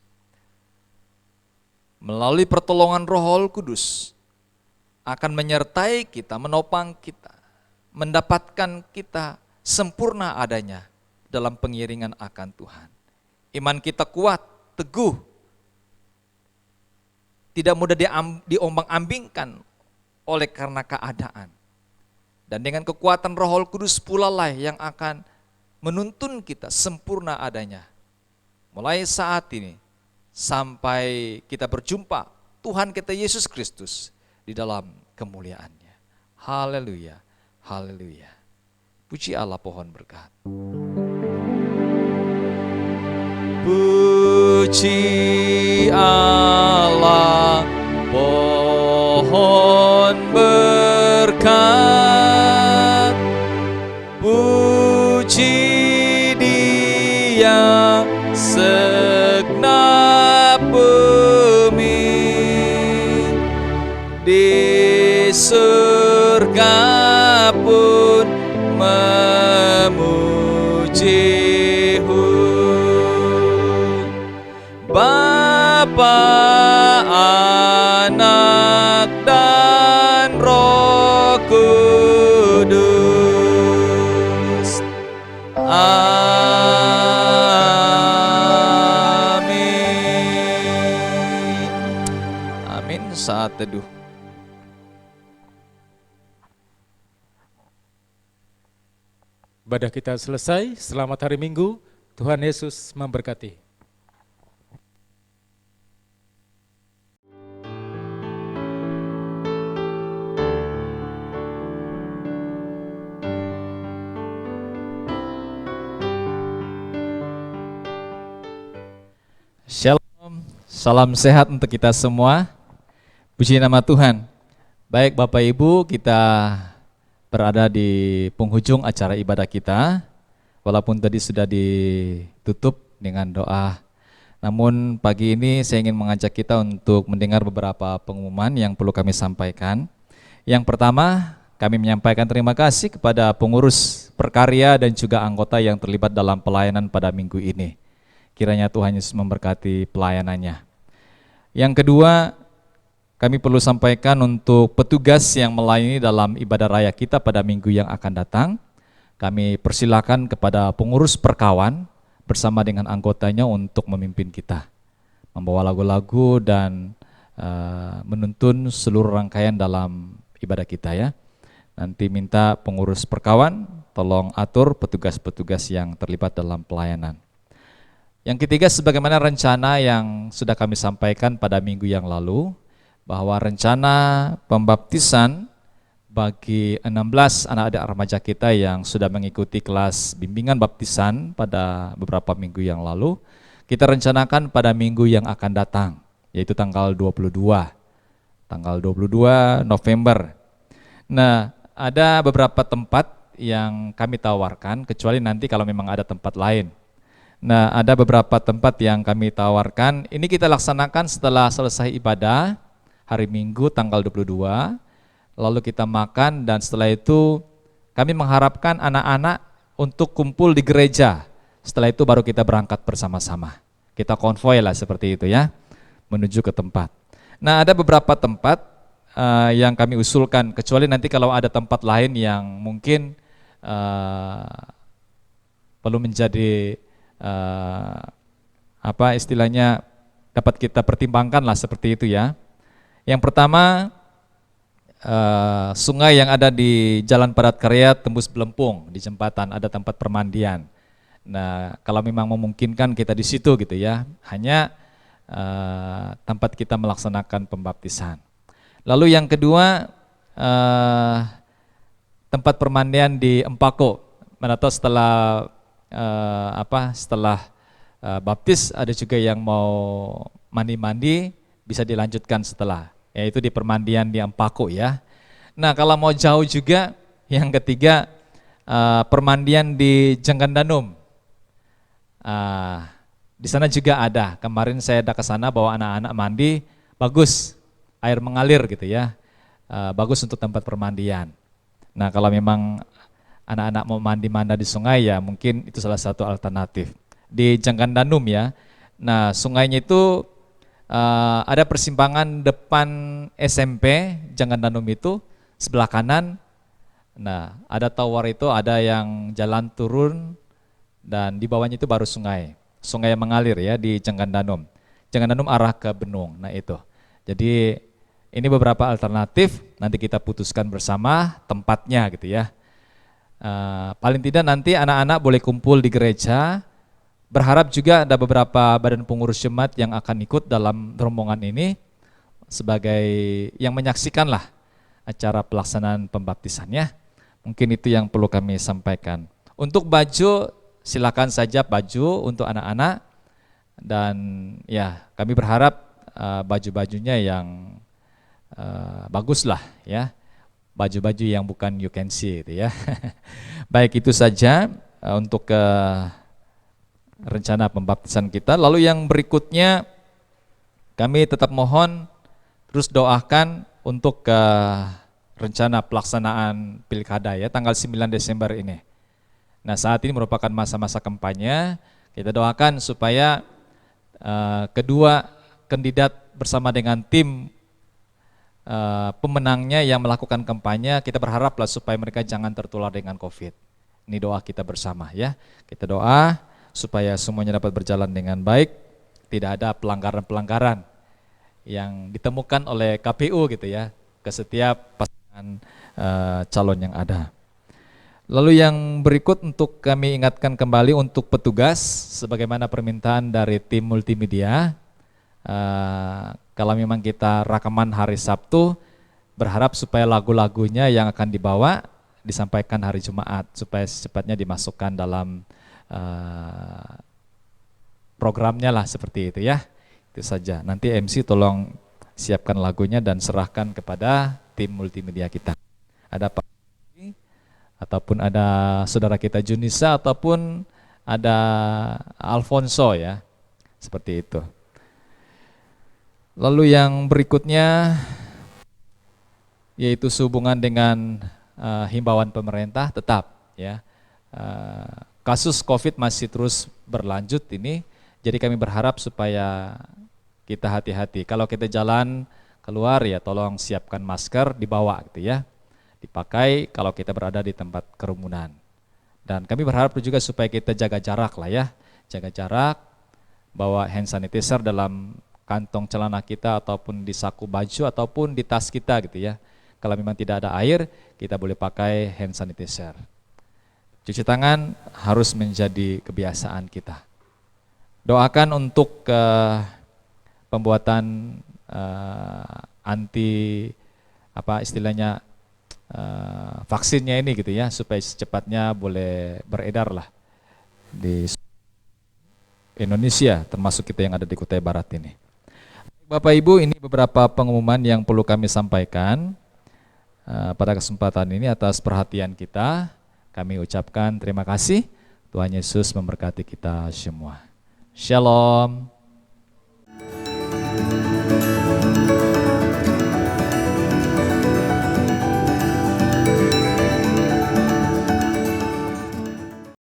melalui pertolongan Roh Kudus, akan menyertai kita, menopang kita, mendapatkan kita sempurna adanya dalam pengiringan akan Tuhan. Iman kita kuat, teguh, tidak mudah diombang-ambingkan oleh karena keadaan. Dan dengan kekuatan Roh Kudus pula lah yang akan menuntun kita sempurna adanya. Mulai saat ini sampai kita berjumpa Tuhan kita Yesus Kristus di dalam kemuliaannya. Haleluya, haleluya. Puji Allah, pohon berkat. Puji Allah, pohon berkat. Puji Dia segenap bumi, di surga pun memuji-Hu. Bapa, Anak, dan Roh Kudus. Amin. Amin. Saat teduh. Ibadah kita selesai. Selamat hari Minggu. Tuhan Yesus memberkati. Shalom, salam sehat untuk kita semua. Puji nama Tuhan. Baik Bapak Ibu, kita berada di penghujung acara ibadah kita. Walaupun tadi sudah ditutup dengan doa, namun pagi ini saya ingin mengajak kita untuk mendengar beberapa pengumuman yang perlu kami sampaikan. Yang pertama, kami menyampaikan terima kasih kepada pengurus perkarya dan juga anggota yang terlibat dalam pelayanan pada minggu ini. Kiranya Tuhan Yesus memberkati pelayanannya. Yang kedua, kami perlu sampaikan untuk petugas yang melayani dalam ibadah raya kita pada minggu yang akan datang. Kami persilakan kepada pengurus perkawan bersama dengan anggotanya untuk memimpin kita, membawa lagu-lagu dan menuntun seluruh rangkaian dalam ibadah kita ya. Nanti minta pengurus perkawan tolong atur petugas-petugas yang terlibat dalam pelayanan. Yang ketiga, sebagaimana rencana yang sudah kami sampaikan pada minggu yang lalu, bahwa rencana pembaptisan bagi 16 anak-adik remaja kita yang sudah mengikuti kelas bimbingan baptisan pada beberapa minggu yang lalu, kita rencanakan pada minggu yang akan datang, yaitu tanggal 22 November. Nah, ada beberapa tempat yang kami tawarkan, kecuali nanti kalau memang ada tempat lain. Nah, ada beberapa tempat yang kami tawarkan. Ini kita laksanakan setelah selesai ibadah hari Minggu tanggal 22, lalu kita makan dan setelah itu kami mengharapkan anak-anak untuk kumpul di gereja. Setelah itu baru kita berangkat bersama-sama. Kita konvoi lah seperti itu ya, menuju ke tempat. Nah, ada beberapa tempat yang kami usulkan, kecuali nanti kalau ada tempat lain yang mungkin perlu menjadi apa istilahnya dapat kita pertimbangkan lah seperti itu ya. Yang pertama, sungai yang ada di Jalan Padat Karya tembus Belempung di jembatan ada tempat permandian. Nah, kalau memang memungkinkan kita di situ gitu ya, hanya tempat kita melaksanakan pembaptisan. Lalu yang kedua, tempat permandian di Empako. Mana tahu setelah baptis ada juga yang mau mandi-mandi bisa dilanjutkan setelah, yaitu di permandian di Empako ya. Nah, kalau mau jauh juga, yang ketiga permandian di Jenggandanum. Di sana juga ada. Kemarin saya ada ke sana bawa anak-anak mandi, bagus, air mengalir gitu ya. Bagus untuk tempat permandian. Nah, kalau memang anak-anak mau mandi-manda di sungai ya mungkin itu salah satu alternatif. Di Janggandanum ya. Nah, sungainya itu ada persimpangan depan SMP Janggandanum itu sebelah kanan. Nah, ada tower itu, ada yang jalan turun dan di bawahnya itu baru sungai. Sungai yang mengalir ya di Janggandanum. Janggandanum arah ke Benung. Nah, itu. Jadi ini beberapa alternatif, nanti kita putuskan bersama tempatnya gitu ya. Paling tidak nanti anak-anak boleh kumpul di gereja. Berharap juga ada beberapa badan pengurus jemaat yang akan ikut dalam rombongan ini sebagai yang menyaksikan lah acara pelaksanaan pembaptisannya. Mungkin itu yang perlu kami sampaikan. Untuk baju, silakan saja baju untuk anak-anak, dan ya kami berharap baju-bajunya yang bagus lah ya, baju-baju yang bukan you can see gitu ya. Baik, itu saja untuk rencana pembaptisan kita. Lalu yang berikutnya kami tetap mohon terus doakan untuk rencana pelaksanaan pilkada ya tanggal 9 Desember ini. Nah, saat ini merupakan masa-masa kampanye. Kita doakan supaya kedua kandidat bersama dengan tim pemenangnya yang melakukan kampanye, kita berharaplah supaya mereka jangan tertular dengan COVID. Ini doa kita bersama ya. Kita doa supaya semuanya dapat berjalan dengan baik, tidak ada pelanggaran-pelanggaran yang ditemukan oleh KPU gitu ya ke setiap pasangan calon yang ada. Lalu yang berikut untuk kami ingatkan kembali untuk petugas, sebagaimana permintaan dari tim multimedia, kalau memang kita rekaman hari Sabtu, berharap supaya lagu-lagunya yang akan dibawa disampaikan hari Jumat, supaya secepatnya dimasukkan dalam programnya lah seperti itu ya. Itu saja, nanti MC tolong siapkan lagunya dan serahkan kepada tim multimedia kita. Ada Pak ataupun ada saudara kita Junisa ataupun ada Alfonso ya, seperti itu. Lalu yang berikutnya yaitu sehubungan dengan himbauan pemerintah tetap ya, kasus COVID masih terus berlanjut ini, jadi kami berharap supaya kita hati-hati. Kalau kita jalan keluar ya tolong siapkan masker, dibawa gitu ya, dipakai kalau kita berada di tempat kerumunan. Dan kami berharap juga supaya kita jaga jarak lah ya, jaga jarak, bawa hand sanitizer dalam kantong celana kita ataupun di saku baju ataupun di tas kita gitu ya. Kalau memang tidak ada air, kita boleh pakai hand sanitizer. Cuci tangan harus menjadi kebiasaan kita. Doakan untuk pembuatan anti apa istilahnya vaksinnya ini gitu ya, supaya secepatnya boleh beredar lah di Indonesia, termasuk kita yang ada di Kutai Barat ini. Bapak Ibu, ini beberapa pengumuman yang perlu kami sampaikan pada kesempatan ini. Atas perhatian kita, kami ucapkan terima kasih. Tuhan Yesus memberkati kita semua. Shalom.